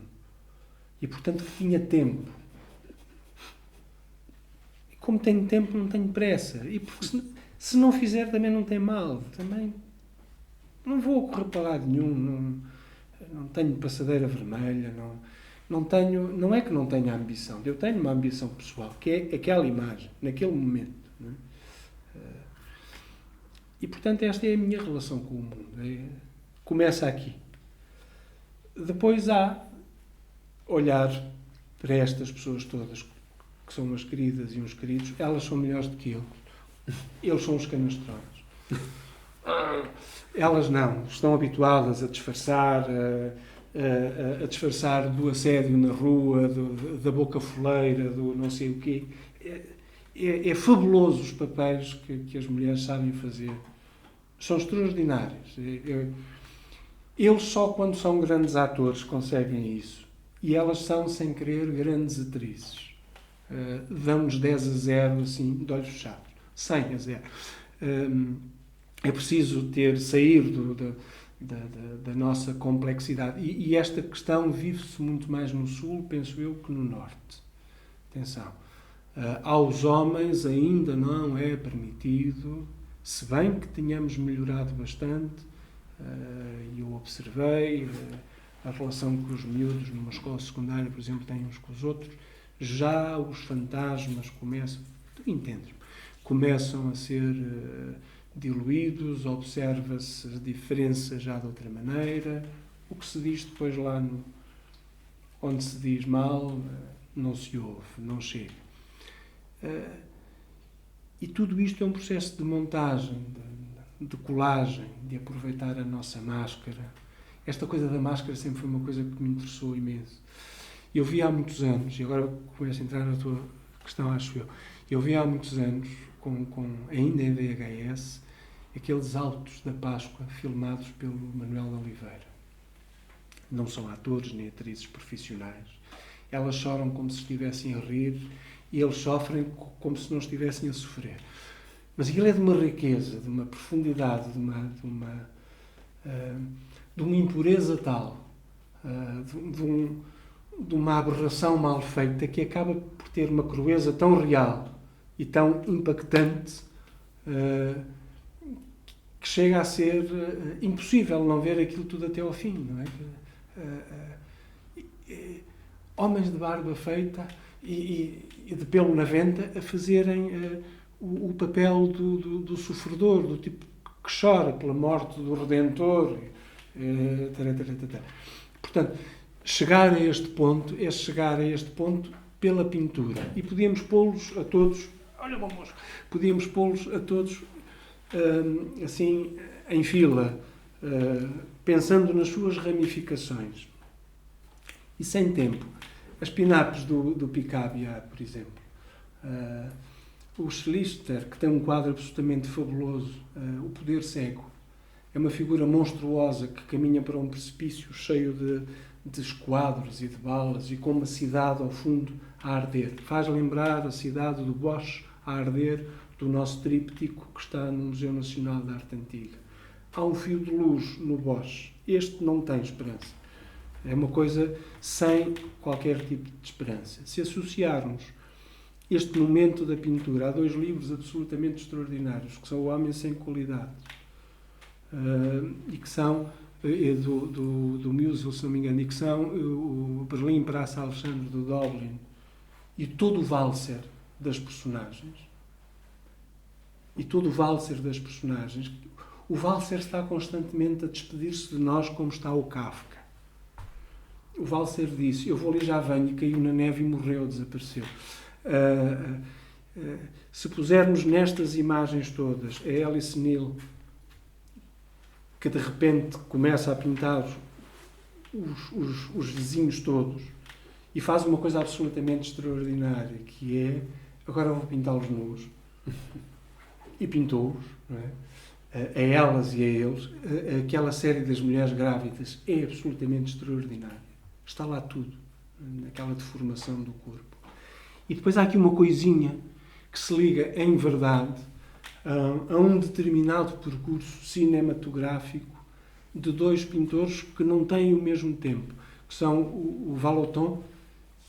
E, portanto, tinha tempo. E como tenho tempo, não tenho pressa. E porque se não fizer, também não tem mal. Também não vou correr para lado nenhum. Não tenho passadeira vermelha. Não é que não tenha ambição. Eu tenho uma ambição pessoal, que é aquela imagem, naquele momento. Não é? E, portanto, esta é a minha relação com o mundo. Começa aqui. Depois há olhar para estas pessoas todas, que são umas queridas e uns queridos. Elas são melhores do que eu. Eles são os canastrões. Elas não. Estão habituadas a disfarçar, a disfarçar do assédio na rua, da boca foleira, do não sei o quê. É fabuloso os papéis que as mulheres sabem fazer. São extraordinários. Eles só quando são grandes atores conseguem isso. E elas são, sem querer, grandes atrizes. Dão-nos 10-0, assim, de olhos fechados. 100-0. É preciso sair da nossa complexidade. E esta questão vive-se muito mais no Sul, penso eu, que no Norte. Atenção. Aos homens ainda não é permitido, se bem que tenhamos melhorado bastante, e eu observei a relação que os miúdos numa escola secundária, por exemplo, têm uns com os outros, já os fantasmas começam, tu entendes, começam a ser diluídos, observa-se a diferença já de outra maneira, o que se diz depois lá onde se diz mal, não se ouve, não chega. E tudo isto é um processo de montagem, de colagem, de aproveitar a nossa máscara. Esta coisa da máscara sempre foi uma coisa que me interessou imenso. Eu vi há muitos anos, e agora começo a entrar na tua questão, acho eu vi há muitos anos, ainda em VHS, aqueles autos da Páscoa filmados pelo Manuel de Oliveira. Não são atores nem atrizes profissionais. Elas choram como se estivessem a rir e eles sofrem como se não estivessem a sofrer. Mas aquilo é de uma riqueza, de uma profundidade, de uma impureza tal, de uma aberração mal feita que acaba por ter uma crueza tão real e tão impactante que chega a ser impossível não ver aquilo tudo até ao fim, não é? Homens de barba feita e de pelo na venta a fazerem o papel do sofredor, do tipo que chora pela morte do Redentor. Portanto, chegar a este ponto é chegar a este ponto pela pintura. E podíamos pô-los a todos, olha o bom moço, podíamos pô-los a todos assim, em fila, pensando nas suas ramificações. E sem tempo. As pinapes do Picabia, por exemplo. O Schlichter, que tem um quadro absolutamente fabuloso, O Poder Cego. É uma figura monstruosa que caminha para um precipício cheio de esquadros e de balas e com uma cidade ao fundo a arder. Faz lembrar a cidade do Bosch a arder do nosso tríptico que está no Museu Nacional de Arte Antiga. Há um fio de luz no Bosch. Este não tem esperança. É uma coisa sem qualquer tipo de esperança. Se associarmos este momento da pintura a dois livros absolutamente extraordinários, que são O Homem Sem Qualidades, e que são do musical, se não me engano, e que são o Berlim, Praça Alexandre do Dublin e todo o valser das personagens. O valser está constantemente a despedir-se de nós como está o Kafka. O valser disse, eu vou ali, já venho, e caiu na neve e morreu, desapareceu. Se pusermos nestas imagens todas a Alice Neal, que de repente começa a pintar os vizinhos todos e faz uma coisa absolutamente extraordinária, que é, agora vou pintá-los nus. E pintou-os, não é? A elas e a eles. Aquela série das mulheres grávidas é absolutamente extraordinária. Está lá tudo, naquela deformação do corpo. E depois há aqui uma coisinha que se liga, em verdade, a um determinado percurso cinematográfico de dois pintores que não têm o mesmo tempo, que são o Vallotton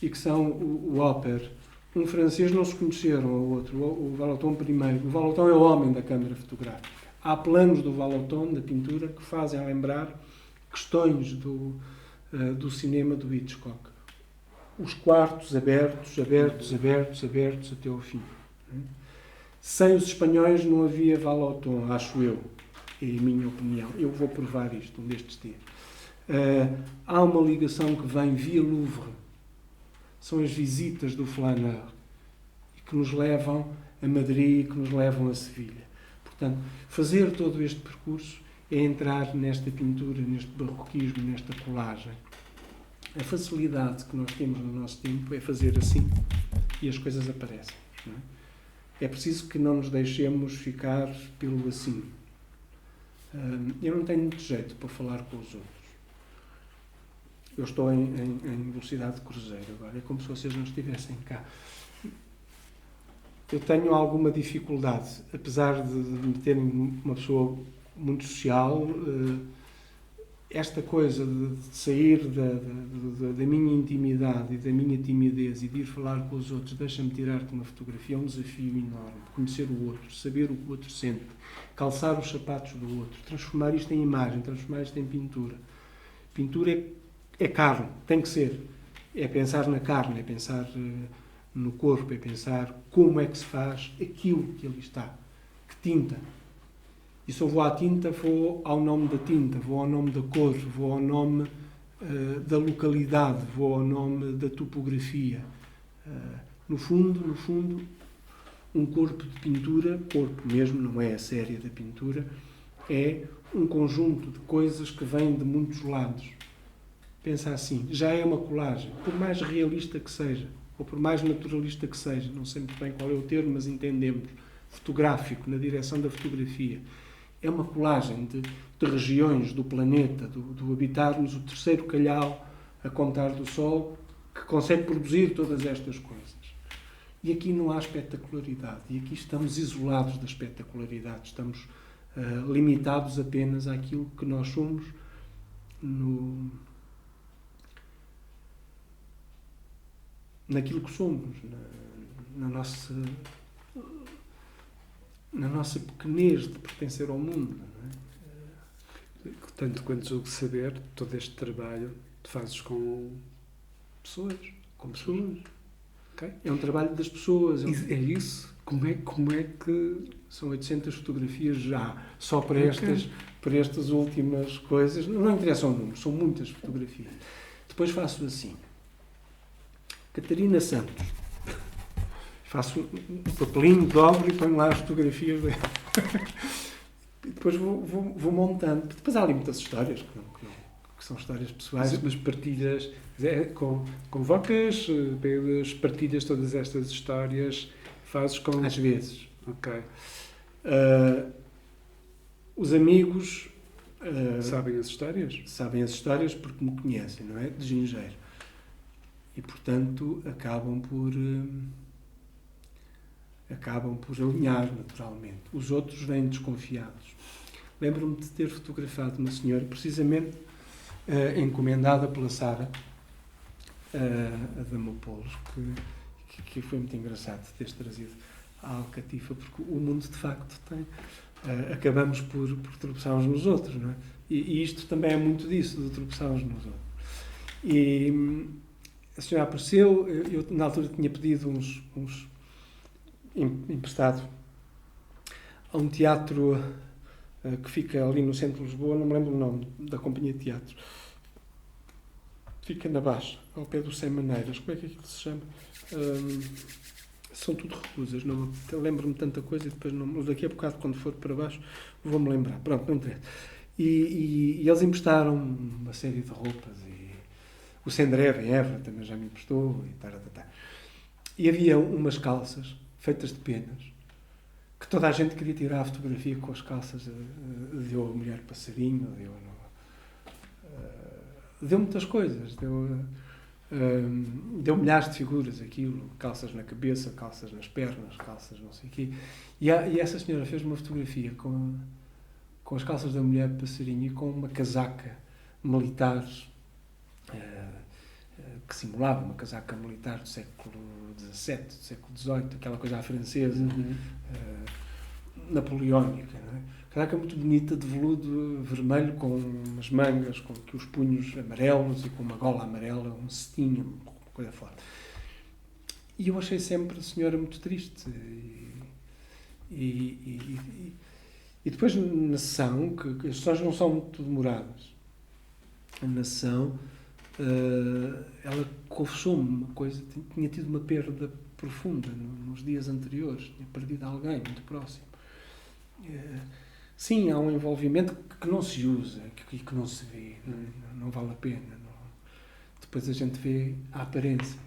e que são o Hopper. Um francês não se conheceram ao outro, o Vallotton primeiro. O Vallotton é o homem da câmara fotográfica. Há planos do Vallotton, da pintura, que fazem lembrar questões do cinema do Hitchcock. Os quartos abertos até ao fim. Sem os espanhóis não havia Vallotton, acho eu, é a minha opinião. Eu vou provar isto um destes dias. Há uma ligação que vem via Louvre. São as visitas do Flaneur, que nos levam a Madrid, que nos levam a Sevilha. Portanto, fazer todo este percurso é entrar nesta pintura, neste barroquismo, nesta colagem. A facilidade que nós temos no nosso tempo é fazer assim e as coisas aparecem. Não é? É preciso que não nos deixemos ficar pelo assim. Eu não tenho muito jeito para falar com os outros. Eu estou em velocidade de cruzeiro agora, é como se vocês não estivessem cá. Eu tenho alguma dificuldade, apesar de me terem uma pessoa muito social, esta coisa de sair da minha intimidade e da minha timidez e de ir falar com os outros, deixa-me tirar-te uma fotografia, é um desafio enorme. Conhecer o outro, saber o que o outro sente, calçar os sapatos do outro, transformar isto em imagem, transformar isto em pintura. Pintura é carne, tem que ser. É pensar na carne, é pensar no corpo, é pensar como é que se faz aquilo que ali está. Que tinta. E se eu vou à tinta, vou ao nome da tinta, vou ao nome da cor, vou ao nome da localidade, vou ao nome da topografia. No fundo, um corpo de pintura, corpo mesmo, não é a série da pintura, é um conjunto de coisas que vêm de muitos lados. Pensa assim, já é uma colagem, por mais realista que seja, ou por mais naturalista que seja, não sei muito bem qual é o termo, mas entendemos, fotográfico, na direção da fotografia. É uma colagem de regiões do planeta, do habitarmos o terceiro calhau a contar do Sol, que consegue produzir todas estas coisas. E aqui não há espetacularidade, e aqui estamos isolados da espetacularidade, estamos limitados apenas àquilo que nós somos naquilo que somos, na nossa pequenez de pertencer ao mundo. Não é? Tanto quanto julgo saber, todo este trabalho tu fazes com pessoas. Com pessoas. Okay? É um trabalho das pessoas. É isso? Como é que... São 800 fotografias já, só para estas últimas coisas. Não interessa o número, são muitas fotografias. Depois faço assim. Catarina Santos. Faço um papelinho, dobro e ponho lá as fotografias dela. E depois vou montando. Depois há ali muitas histórias que são histórias pessoais. Mas partilhas, convocas, partilhas todas estas histórias, fazes com... Às vezes. Ok. Os amigos... sabem as histórias? Sabem as histórias porque me conhecem, não é? De gingeiro. E, portanto, acabam por alinhar, naturalmente. Os outros vêm desconfiados. Lembro-me de ter fotografado uma senhora, precisamente encomendada pela Sara, a Damopoulos, que foi muito engraçado teres trazido a Alcatifa, porque o mundo, de facto, tem acabamos por tropeçar uns nos outros, não é? E isto também é muito disso, de tropeçar uns nos outros. E a senhora apareceu, eu na altura tinha pedido uns emprestado a um teatro que fica ali no centro de Lisboa, não me lembro o nome da companhia de teatro. Fica na Baixa, ao pé do Sem Maneiras. Como é que aquilo se chama? São tudo reclusas. Lembro-me de tanta coisa e depois daqui a bocado, quando for para baixo, vou-me lembrar. Pronto, não interessa. E eles emprestaram uma série de roupas. E o Sendreva, em Évora, também já me emprestou. E havia umas calças feitas de penas que toda a gente queria tirar a fotografia com as calças. Deu a mulher passarinho, deu muitas coisas, deu milhares de figuras aquilo, calças na cabeça, calças nas pernas, calças não sei o quê. E essa senhora fez uma fotografia com as calças da mulher passarinho e com uma casaca militar que simulava uma casaca militar do século XVII, do século XVIII, aquela coisa à francesa, napoleónica, não é? Casaca muito bonita, de veludo vermelho, com umas mangas, com os punhos amarelos e com uma gola amarela, um cetim, uma coisa forte. E eu achei sempre a senhora muito triste. E depois, na sessão, que as sessões não são muito demoradas, na sessão, ela confessou-me uma coisa, tinha tido uma perda profunda nos dias anteriores, tinha perdido alguém muito próximo. Sim, há um envolvimento que não se usa, que não se vê, não vale a pena. Depois a gente vê a aparência.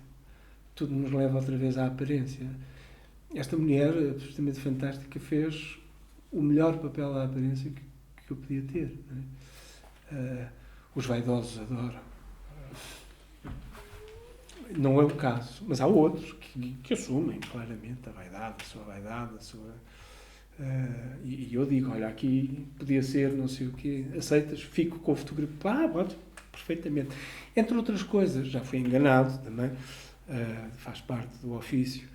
Tudo nos leva outra vez à aparência. Esta mulher, absolutamente fantástica, fez o melhor papel à aparência que eu podia ter. Não é? Os vaidosos adoram. Não é o caso, mas há outros que assumem claramente a vaidade, a sua... E eu digo, olha, aqui podia ser não sei o quê, aceitas, fico com a fotografia, pode, perfeitamente. Entre outras coisas, já fui enganado também, faz parte do ofício,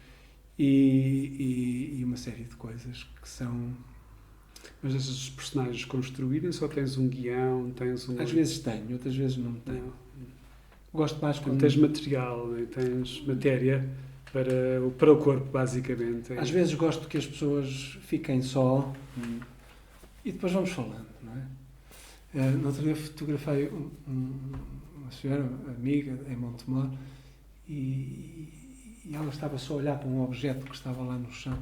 e uma série de coisas que são... Mas esses personagens construírem-se ou tens um guião, Às vezes tenho, outras vezes não tenho. Não. Gosto mais quando... Tens material, tens matéria para o corpo, basicamente. Às vezes gosto que as pessoas fiquem só e depois vamos falando, não é? No outro dia fotografei uma senhora, amiga, em Montemor, e ela estava só a olhar para um objeto que estava lá no chão.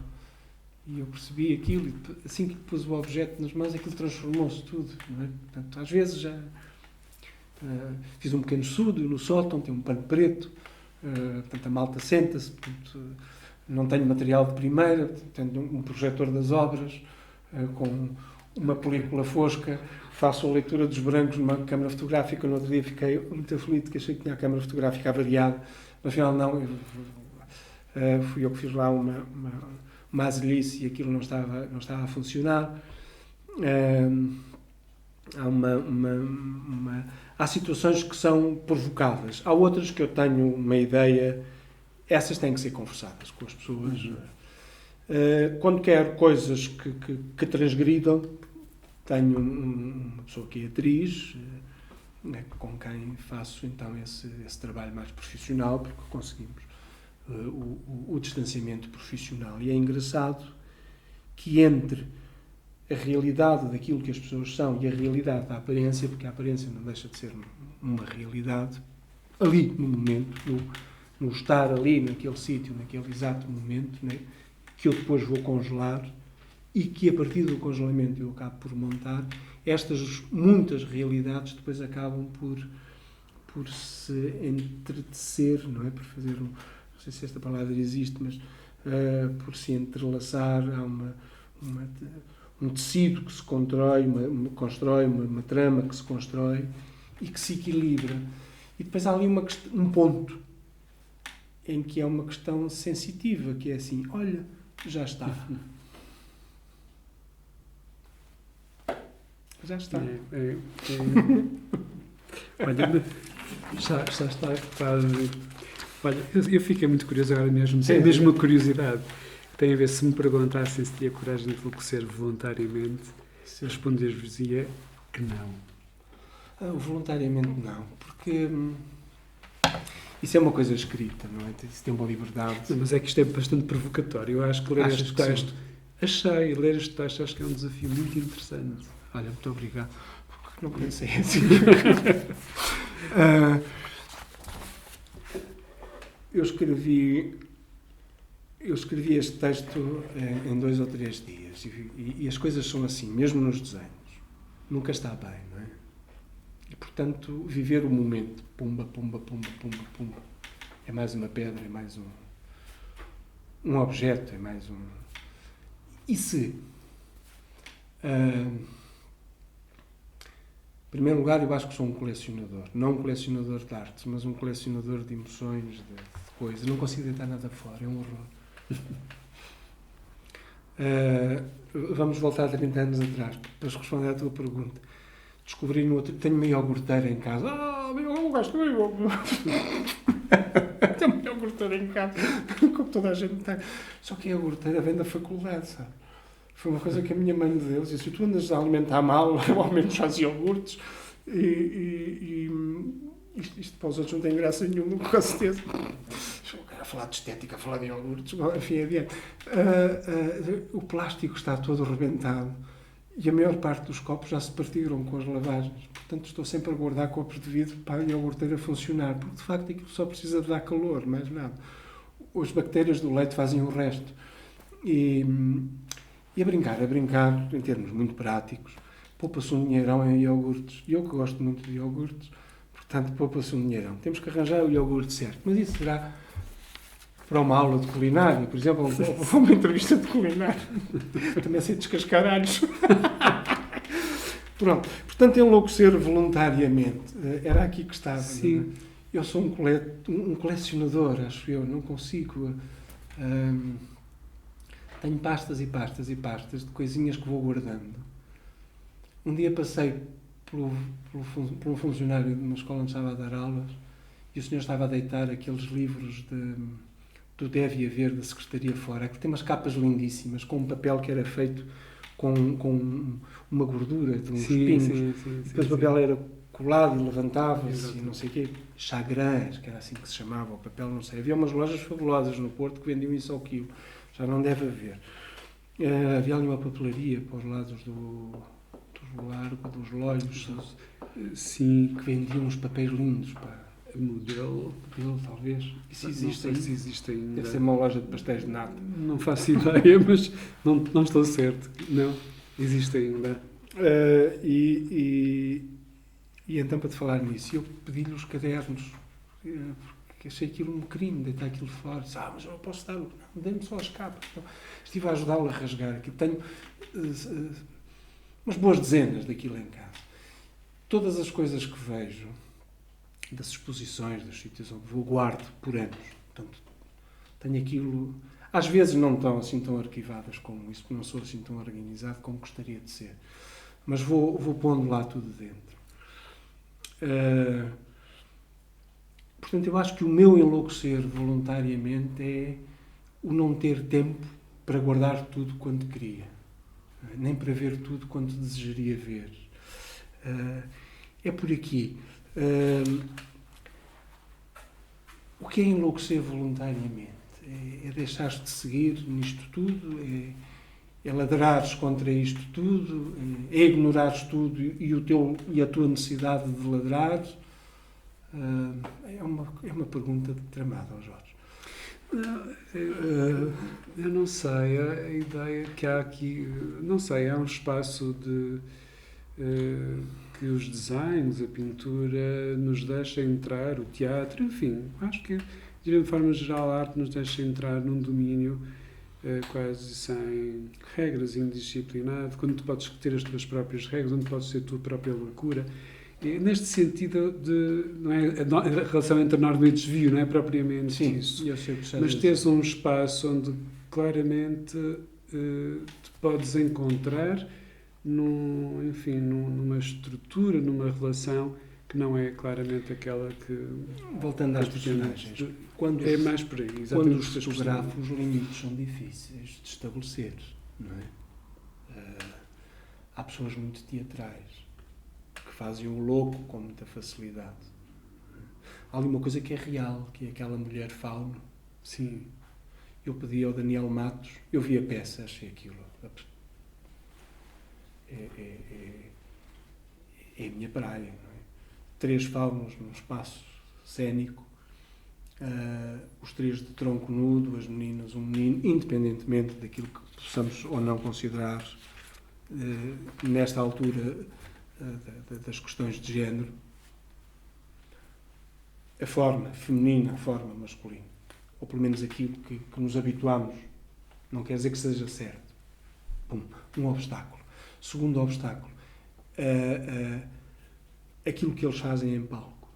E eu percebi aquilo, e assim que pus o objeto nas mãos, aquilo transformou-se tudo, não é? Portanto, às vezes já fiz um pequeno estúdio no sótão, tem um pano preto, portanto a malta senta-se, não tenho material de primeira, tenho um projetor das obras, com uma película fosca, faço a leitura dos brancos numa câmara fotográfica. No outro dia fiquei muito aflito, que achei que tinha a câmara fotográfica avariada, mas afinal não, fui eu que fiz lá uma azelice e aquilo não estava a funcionar. Há situações que são provocadas, há outras que eu tenho uma ideia, essas têm que ser conversadas com as pessoas. Quando quero coisas que transgridam, tenho uma pessoa que é atriz, com quem faço então esse trabalho mais profissional, porque conseguimos o distanciamento profissional. E é engraçado que entre a realidade daquilo que as pessoas são e a realidade da aparência, porque a aparência não deixa de ser uma realidade, ali no momento, no estar ali naquele sítio, naquele exato momento, né, que eu depois vou congelar e que a partir do congelamento eu acabo por montar, estas muitas realidades depois acabam por se entretecer, não é? Por fazer não sei se esta palavra existe, mas por se entrelaçar, há um tecido que se constrói, uma trama que se constrói e que se equilibra. E depois há ali um ponto em que é uma questão sensitiva, que é assim, olha, já está. Já está. Olha, já está quase... Olha, eu fiquei muito curioso agora mesmo, é mesmo uma curiosidade. tem a ver, se me perguntassem se tinha coragem de enlouquecer voluntariamente, Sim. responder-vos-ia que não. Voluntariamente não, porque isso é uma coisa escrita, não é? Isso tem uma liberdade. Não, mas é que isto é bastante provocatório. Eu acho que ler Achas este que sim? texto, ler este texto acho que é um desafio muito interessante. Olha, muito obrigado, porque não pensei assim. Eu escrevi este texto em 2 ou 3 dias e as coisas são assim, mesmo nos desenhos. Nunca está bem, não é? E, portanto, viver o momento, pumba, pumba, pumba, pumba, pumba, é mais uma pedra, é mais um objeto, é mais um... E se... em primeiro lugar, eu acho que sou um colecionador. Não um colecionador de artes, mas um colecionador de emoções, de coisas. Não consigo deitar nada fora, é um horror. Vamos voltar 30 anos atrás, para responder à tua pergunta. Descobri no outro... Tenho uma iogurteira em casa. Eu gosto de iogurte. Tenho uma iogurteira em casa, como toda a gente tem. Só que a iogurteira vem da faculdade, sabe? Foi uma coisa que a minha mãe me deu. Disse, se tu andas a alimentar mal, eu ao menos faço iogurtes. Isto para os outros não tem graça nenhuma, com certeza. A falar de estética, a falar de iogurtes, enfim, adiante. O plástico está todo rebentado e a maior parte dos copos já se partiram com as lavagens. Portanto, estou sempre a guardar copos de vidro para a iogurteira funcionar, porque de facto aquilo só precisa de dar calor, mais nada. As bactérias do leite fazem o resto. E a brincar em termos muito práticos, poupa-se um dinheirão em iogurtes. E eu que gosto muito de iogurtes, portanto, poupa-se um dinheirão. Temos que arranjar o iogurte certo. Mas isso será para uma aula de culinária, por exemplo, ou uma entrevista de culinária. Também sei descascar alhos. Pronto. Portanto, enlouquecer voluntariamente. Era aqui que estava. Sim. Não é? Eu sou um colecionador, acho eu. Não consigo... tenho pastas e pastas e pastas de coisinhas que vou guardando. Um dia passei por um funcionário de uma escola onde estava a dar aulas e o senhor estava a deitar aqueles livros do Deve Haver da Secretaria Fora, que tem umas capas lindíssimas, com um papel que era feito com uma gordura de uns pinos. Sim, Depois o papel era colado e levantava-se e não sei o quê. Chagrãs, que era assim que se chamava, o papel, não sei. Havia umas lojas fabulosas no Porto que vendiam isso ao quilo. Já não deve haver. Havia ali uma papelaria para os lados do Largo, dos Loios, Sim. que vendiam uns papéis lindos, pá. Modelo, talvez. Isso existe não sei aí? se existe ainda. Deve ser uma loja de pastéis de nata. Não faço ideia, mas não estou certo. Não, existe ainda. E então, para te falar nisso, eu pedi-lhe os cadernos, porque achei aquilo um crime, deitar aquilo fora. Disse, mas eu não posso dar, não, dê-me só as capas. Então, estive a ajudá-lo a rasgar aquilo. Tenho umas boas dezenas daquilo em casa. Todas as coisas que vejo, das exposições, dos sítios onde vou, guardo por anos. Portanto, tenho aquilo... Às vezes não estão assim tão arquivadas como isso, porque não sou assim tão organizado como gostaria de ser. Mas vou pondo lá tudo dentro. Portanto, eu acho que o meu enlouquecer voluntariamente é o não ter tempo para guardar tudo quanto queria. Nem para ver tudo quanto desejaria ver. É por aqui. O que é enlouquecer voluntariamente? É deixar-te de seguir nisto tudo? É ladrares contra isto tudo? É ignorares tudo e a tua necessidade de ladrar? É uma pergunta tramada ao Jorge. Eu não sei, a ideia que há aqui, não sei, há um espaço que os designs, a pintura nos deixa entrar, o teatro, enfim, acho que de forma geral a arte nos deixa entrar num domínio quase sem regras, indisciplinado, quando tu podes ter as tuas próprias regras, onde podes ser a tua própria loucura. E neste sentido, não é, a relação entre norma e desvio não é propriamente Sim, isso, eu sei que mas tens um espaço onde claramente te podes encontrar numa estrutura, numa relação que não é claramente aquela que... Voltando às cotidianamente, personagens, quando, é mais por aí, quando exatamente. os fotografo, os limites são difíceis de estabelecer, não é? Há pessoas muito teatrais que fazem o louco com muita facilidade. Há ali uma coisa que é real, que é aquela mulher fauno. Sim. Eu pedi ao Daniel Matos, eu vi a peça, achei aquilo. É a minha praia, não é? 3 faunos num espaço cénico, os 3 de tronco nu, 2 meninas, um menino, independentemente daquilo que possamos ou não considerar nesta altura das questões de género, a forma feminina, a forma masculina, ou pelo menos aquilo que nos habituamos, não quer dizer que seja certo. Um obstáculo. Segundo obstáculo, aquilo que eles fazem em palco,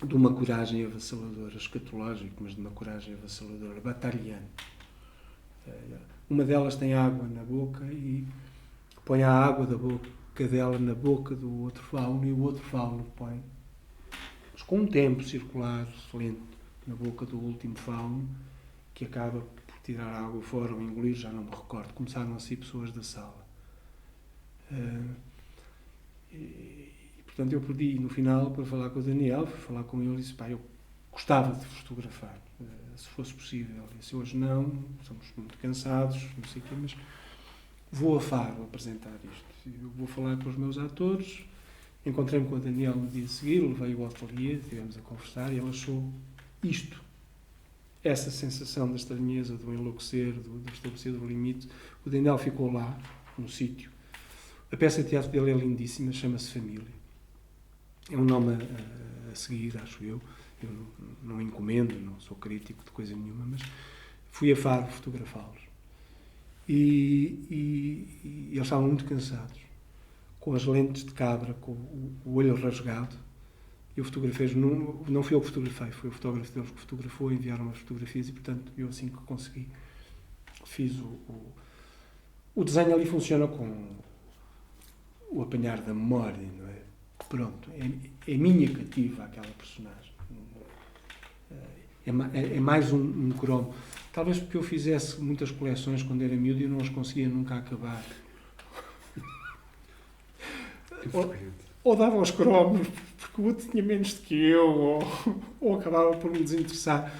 de uma coragem avassaladora, escatológica, mas de uma coragem avassaladora, batalhante. Uma delas tem água na boca e põe a água da boca dela na boca do outro fauno e o outro fauno põe, mas com um tempo circular, lento, na boca do último fauno, que acaba por tirar a água fora ou engolir, já não me recordo. Começaram a sair pessoas da sala. Portanto, eu pedi no final para falar com o Daniel, fui falar com ele e disse: pá, eu gostava de fotografar, se fosse possível. Ele disse: hoje não, somos muito cansados, não sei o quê, mas vou a Faro apresentar isto. Eu vou falar com os meus atores. Encontrei-me com o Daniel no dia seguinte, levei o ateliê, estivemos a conversar e ele achou isto. Essa sensação da estranheza, do enlouquecer, do estabelecer do limite. O Daniel ficou lá, no sítio. A peça de teatro dele é lindíssima, chama-se Família. É um nome a seguir, acho eu. Eu não encomendo, não sou crítico de coisa nenhuma, mas fui a Faro fotografá-los. E eles estavam muito cansados, com as lentes de cabra, com o olho rasgado. Eu fotografei, não fui eu que fotografei, foi o fotógrafo deles que fotografou, enviaram as fotografias e, portanto, eu assim que consegui, fiz o desenho ali funciona com o apanhar da memória, não é? Pronto, é minha cativa aquela personagem. É mais um cromo. Talvez porque eu fizesse muitas coleções quando era miúdo e eu não as conseguia nunca acabar. Ou dava aos cromos, porque o outro tinha menos do que eu, ou acabava por me desinteressar.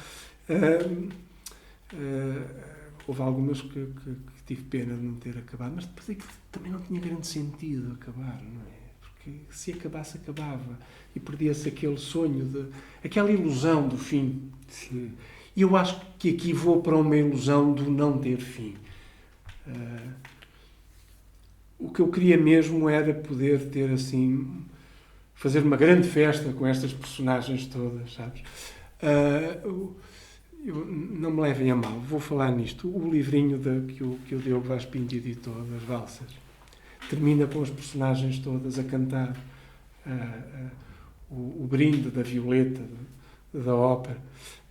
Houve algumas que tive pena de não ter acabado, mas depois é que também não tinha grande sentido acabar, não é? Porque se acabasse, acabava. E perdia-se aquele sonho, aquela ilusão do fim. Sim. E eu acho que aqui vou para uma ilusão do não ter fim. O que eu queria mesmo era poder ter assim, fazer uma grande festa com estas personagens todas, sabes? Não me levem a mal, vou falar nisto. O livrinho que o Diogo Vaz Pinto editou, das valsas, termina com as personagens todas a cantar o brinde da Violeta, da ópera,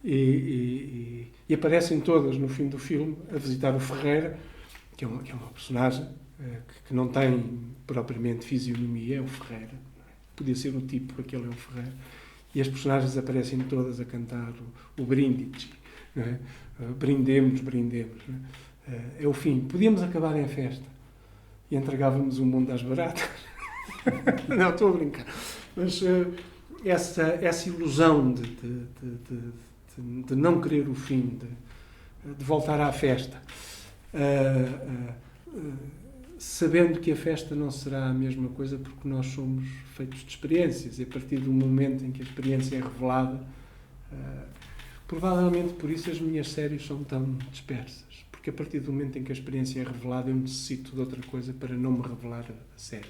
e aparecem todas no fim do filme a visitar o Ferreira, que é uma personagem que não tem propriamente fisionomia, é o Ferreira. Podia ser o tipo, aquele é o Ferreira. E as personagens aparecem todas a cantar o Brindisi, não é? Brindemos. Não é? É o fim. Podíamos acabar em festa e entregávamos o mundo às baratas. Não, estou a brincar. Mas essa ilusão de não querer o fim, de voltar à festa, sabendo que a festa não será a mesma coisa porque nós somos feitos de experiências e a partir do momento em que a experiência é revelada, provavelmente por isso as minhas séries são tão dispersas, porque a partir do momento em que a experiência é revelada eu necessito de outra coisa para não me revelar a série.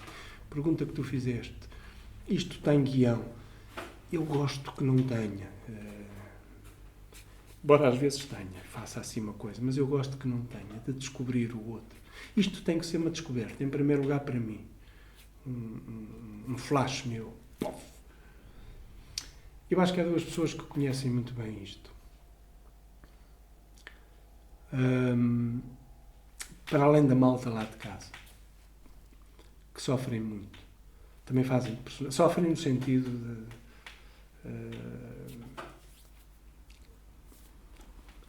Pergunta que tu fizeste, isto tem guião? Eu gosto que não tenha, embora às vezes tenha, faça assim uma coisa, mas eu gosto que não tenha, de descobrir o outro. Isto tem que ser uma descoberta, em primeiro lugar para mim. Um flash meu. Eu acho que há duas pessoas que conhecem muito bem isto. Para além da malta lá de casa, que sofrem muito, também fazem, sofrem no sentido de...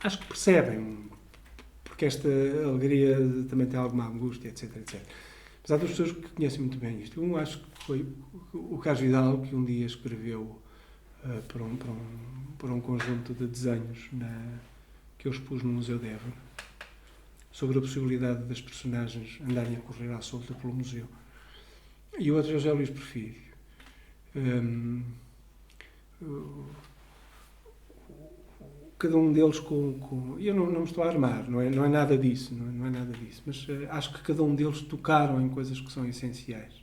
acho que percebem, porque esta alegria também tem alguma angústia, etc, etc. Mas há duas pessoas que conhecem muito bem isto. Um, acho que foi o Carlos Vidal, que um dia escreveu por um conjunto de desenhos que eu expus no Museu de Évora, sobre a possibilidade das personagens andarem a correr à solta pelo museu. E o outro é o José Luís Porfírio. Cada um deles com eu não me estou a armar, não é nada disso, não é nada disso, mas acho que cada um deles tocaram em coisas que são essenciais.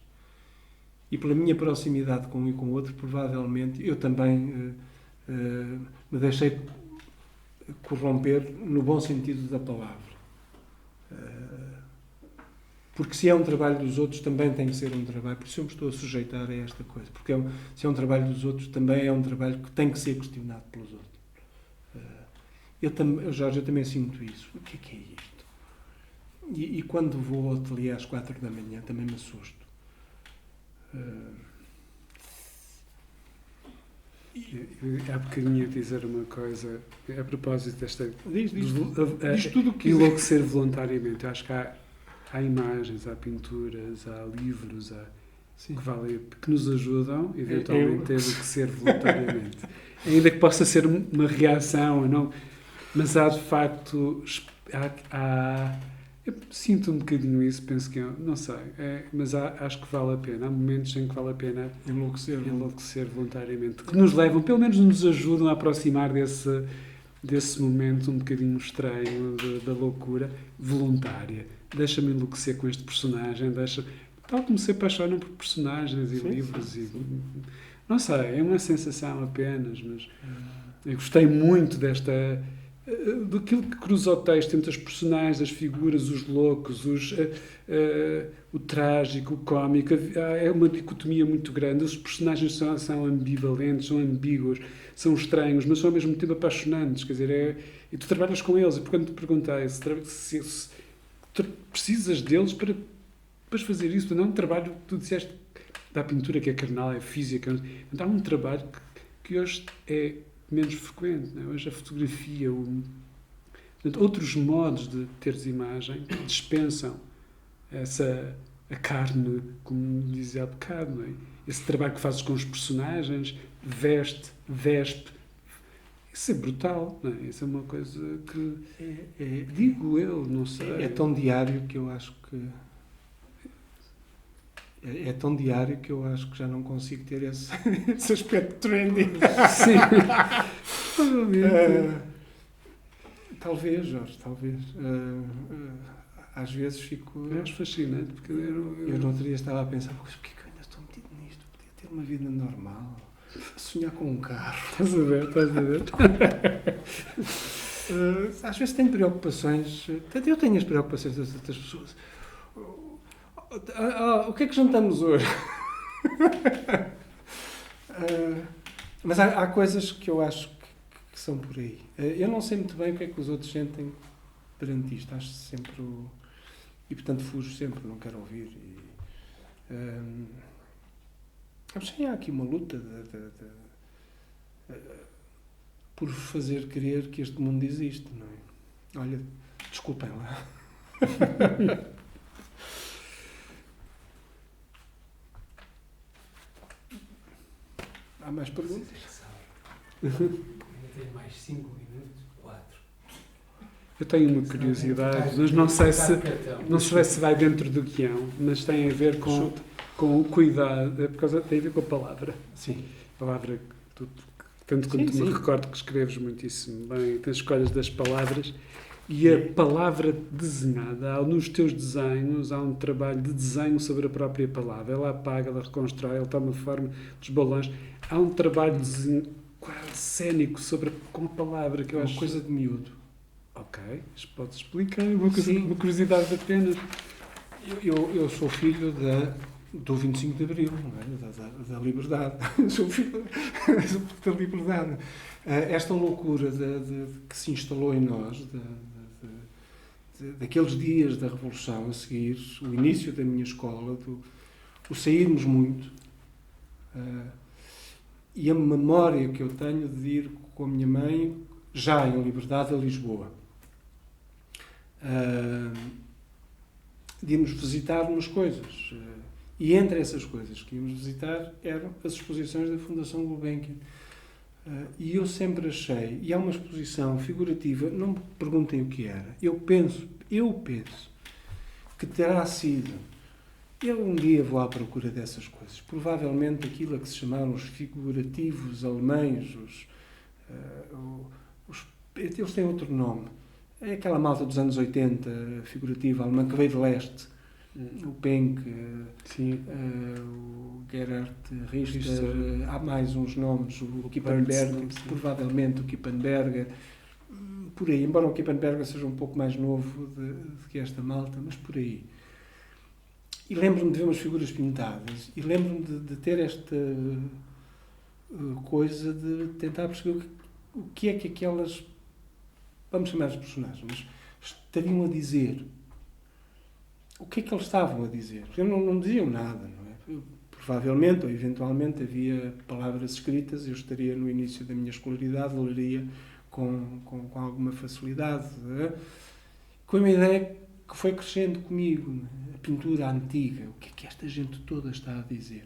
E pela minha proximidade com um e com o outro, provavelmente, eu também me deixei corromper no bom sentido da palavra. Porque se é um trabalho dos outros, também tem que ser um trabalho, por isso eu me estou a sujeitar a esta coisa, porque se é um trabalho dos outros, também é um trabalho que tem que ser questionado pelos outros. Jorge, eu também sinto isso. O que é isto? E quando vou ao ateliê às 4 da manhã, também me assusto. Há bocadinho a dizer uma coisa a propósito desta... Diz tudo o que enlouquecer voluntariamente. Eu acho que há imagens, há pinturas, há livros, que nos ajudam, eventualmente, a enlouquecer voluntariamente. Ainda que possa ser uma reação, não, mas há de facto... eu sinto um bocadinho isso, penso que não sei, mas acho que vale a pena. Há momentos em que vale a pena enlouquecer voluntariamente, que nos levam, pelo menos nos ajudam a aproximar desse momento um bocadinho estranho da loucura voluntária. Deixa-me enlouquecer com este personagem, tal como se apaixonam por personagens e livros. Não sei, é uma sensação apenas, mas eu gostei muito daquilo que cruza o texto entre os personagens, as figuras, os loucos, o trágico, o cómico. É uma dicotomia muito grande. Os personagens são ambivalentes, são ambíguos, são estranhos, mas são ao mesmo tempo apaixonantes. Quer dizer, e tu trabalhas com eles. E porquanto te perguntei se tu precisas deles para fazer isso. Não é um trabalho, tu disseste, da pintura que é carnal, é física. Então, há um trabalho que hoje é menos frequente, não é? Hoje a fotografia, portanto, outros modos de teres imagem dispensam a carne, como dizia há bocado, não é? Esse trabalho que fazes com os personagens, vespe, isso é brutal, não é? Isso é uma coisa que digo eu, não sei. É tão diário que eu acho que é tão diário que eu acho que já não consigo ter esse aspecto trendy. Sim. Provavelmente. Talvez, Jorge, talvez. Às vezes fico... Eu acho fascinante, porque eu não teria estado a pensar, mas porquê que eu ainda estou metido nisto? Podia ter uma vida normal, sonhar com um carro. Estás a ver? Às vezes tenho preocupações, eu tenho as preocupações das outras pessoas. O que é que jantamos hoje? Mas há coisas que eu acho que são por aí. Eu não sei muito bem o que é que os outros sentem perante isto. Acho sempre e portanto fujo sempre, não quero ouvir. Mas sim, há aqui uma luta por fazer crer que este mundo existe, não é? Olha, desculpem lá. Há mais perguntas? Ainda tenho mais 5 minutos, 4. Eu tenho uma curiosidade, mas não sei se vai dentro do guião, mas tem a ver com o cuidado, tem a ver com a palavra. Sim. A palavra que tu, tanto quanto me recordo que escreves muitíssimo bem, tem escolhas das palavras, e a palavra desenhada, nos teus desenhos, há um trabalho de desenho sobre a própria palavra. Ela apaga, ela reconstrói, ela toma forma dos balões. Há um trabalho de desenho quase cénico com a palavra, que eu acho... Uma coisa de miúdo. Ok, podes explicar, uma curiosidade apenas. Eu sou filho do 25 de Abril, não é? Da liberdade. Sou filho da liberdade. Esta loucura que se instalou em nós, daqueles dias da Revolução a seguir, o início da minha escola, o sairmos muito, E a memória que eu tenho de ir com a minha mãe, já em liberdade, a Lisboa. De irmos visitar umas coisas. E entre essas coisas que íamos visitar eram as exposições da Fundação Gulbenkian. E eu sempre achei, e há uma exposição figurativa, não me perguntem o que era, eu penso que terá sido, eu um dia vou à procura dessas coisas, provavelmente aquilo a que se chamaram os figurativos alemães, eles têm outro nome, é aquela malta dos anos 80, figurativa alemã, que veio de leste, o Penck, o Gerhard Richter, há mais uns nomes, o Kippenberger, provavelmente o Kippenberger, por aí, embora o Kippenberger seja um pouco mais novo do que esta malta, mas por aí. E lembro-me de ver umas figuras pintadas, e lembro-me de ter esta coisa de tentar perceber o que é que aquelas, vamos chamar de personagens, mas estariam a dizer. O que é que eles estavam a dizer? Porque não diziam nada, não é? Provavelmente ou eventualmente havia palavras escritas, eu estaria no início da minha escolaridade, leria com alguma facilidade, com uma ideia que foi crescendo comigo, não é? A pintura antiga, o que é que esta gente toda está a dizer?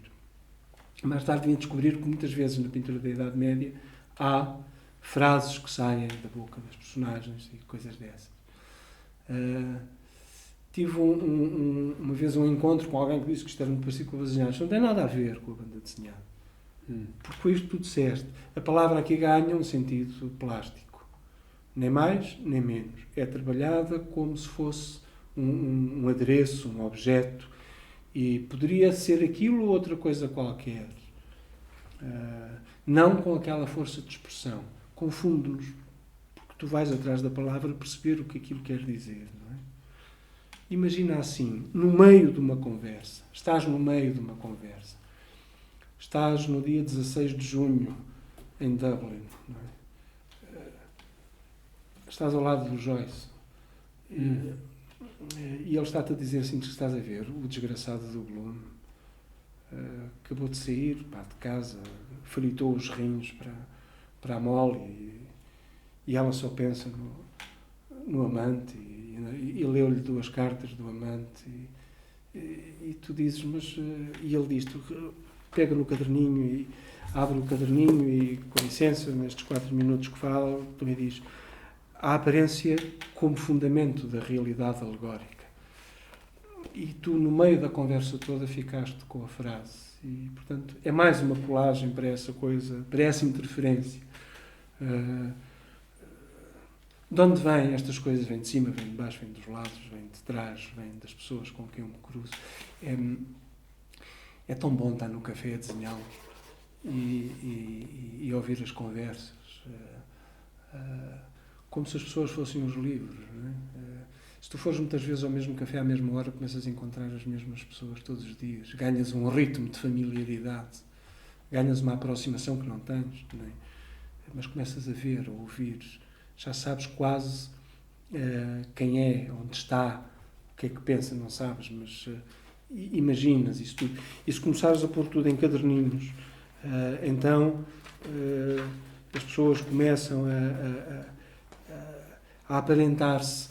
Mais tarde vim a descobrir que muitas vezes na pintura da Idade Média há frases que saem da boca das personagens e coisas dessas. Tive uma vez um encontro com alguém que disse que isto era muito parecido com o Vasilhães. Isto não tem nada a ver com a banda desenhada. Porque foi isto que tu disseste. A palavra aqui ganha um sentido plástico. Nem mais, nem menos. É trabalhada como se fosse um adereço, um objeto. E poderia ser aquilo ou outra coisa qualquer. Não com aquela força de expressão. Confunde-nos. Porque tu vais atrás da palavra perceber o que aquilo quer dizer, não é? Imagina assim, no meio de uma conversa, estás no meio de uma conversa, estás no dia 16 de junho em Dublin, não é? Estás ao lado do Joyce e ele está-te a dizer assim que estás a ver, o desgraçado do Bloom acabou de sair de casa, fritou os rins para a Molly e ela só pensa no amante e leu-lhe 2 cartas do amante e tu dizes, mas e ele diz, tu pega no caderninho e abre o caderninho e, com licença, nestes 4 minutos que fala, também diz a aparência como fundamento da realidade alegórica. E tu, no meio da conversa toda, ficaste com a frase. E, portanto, é mais uma colagem para essa coisa, para essa interferência. De onde vêm estas coisas? Vêm de cima, vêm de baixo, vêm dos lados, vêm de trás, vêm das pessoas com quem eu me cruzo. É tão bom estar no café a desenhá-los e ouvir as conversas, como se as pessoas fossem os livros. Não é? Se tu fores muitas vezes ao mesmo café à mesma hora, começas a encontrar as mesmas pessoas todos os dias, ganhas um ritmo de familiaridade, ganhas uma aproximação que não tens, não é? Mas começas a ver, a ouvir. Já sabes quase quem é, onde está, o que é que pensa, não sabes, mas imaginas isso tudo. E se começares a pôr tudo em caderninhos, então as pessoas começam a aparentar-se.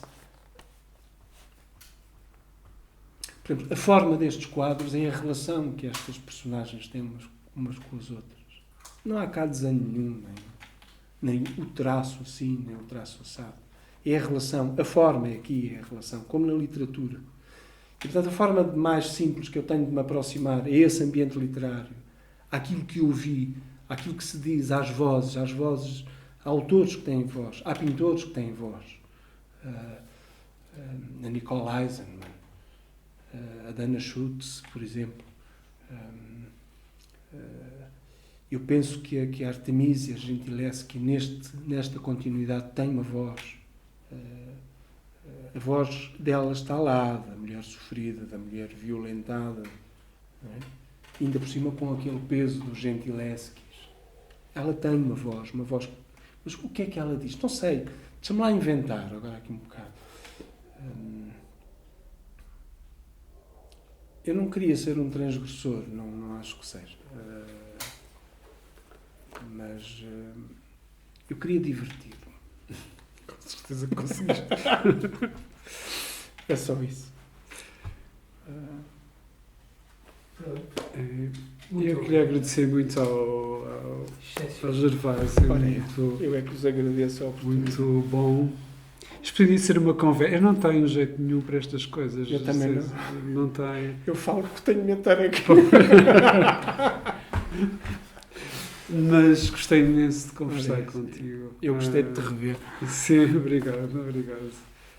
Por exemplo, a forma destes quadros é a relação que estas personagens têm umas com as outras. Não há cá desenho nenhum, nem o traço assim, nem o traço assado. É a relação, a forma aqui é a relação, como na literatura. E, portanto, a forma mais simples que eu tenho de me aproximar a esse ambiente literário, àquilo que eu vi, àquilo que se diz, às vozes, há autores que têm voz, há pintores que têm voz. A Nicole Eisenman, a Dana Schutz, por exemplo. Eu penso que a Artemisia Gentileschi, nesta continuidade, tem uma voz. A voz dela está lá, da mulher sofrida, da mulher violentada, não é? Ainda por cima com aquele peso dos Gentileschi. Ela tem uma voz. Mas o que é que ela diz? Não sei. Deixa-me lá inventar, agora aqui um bocado. Eu não queria ser um transgressor, não acho que seja. Mas eu queria divertir-me. Com certeza que conseguiste. É só isso. Eu queria agradecer muito ao Gervásio, Ora, muito, eu é que vos agradeço a oportunidade. muito bom. Isto podia ser uma conversa. Eu não tenho jeito nenhum para estas coisas. Eu também Vocês não tenho. Eu falo porque tenho medo de estar aqui. Mas gostei imenso de conversar Ora, contigo. Eu gostei de te rever. Sim, obrigado.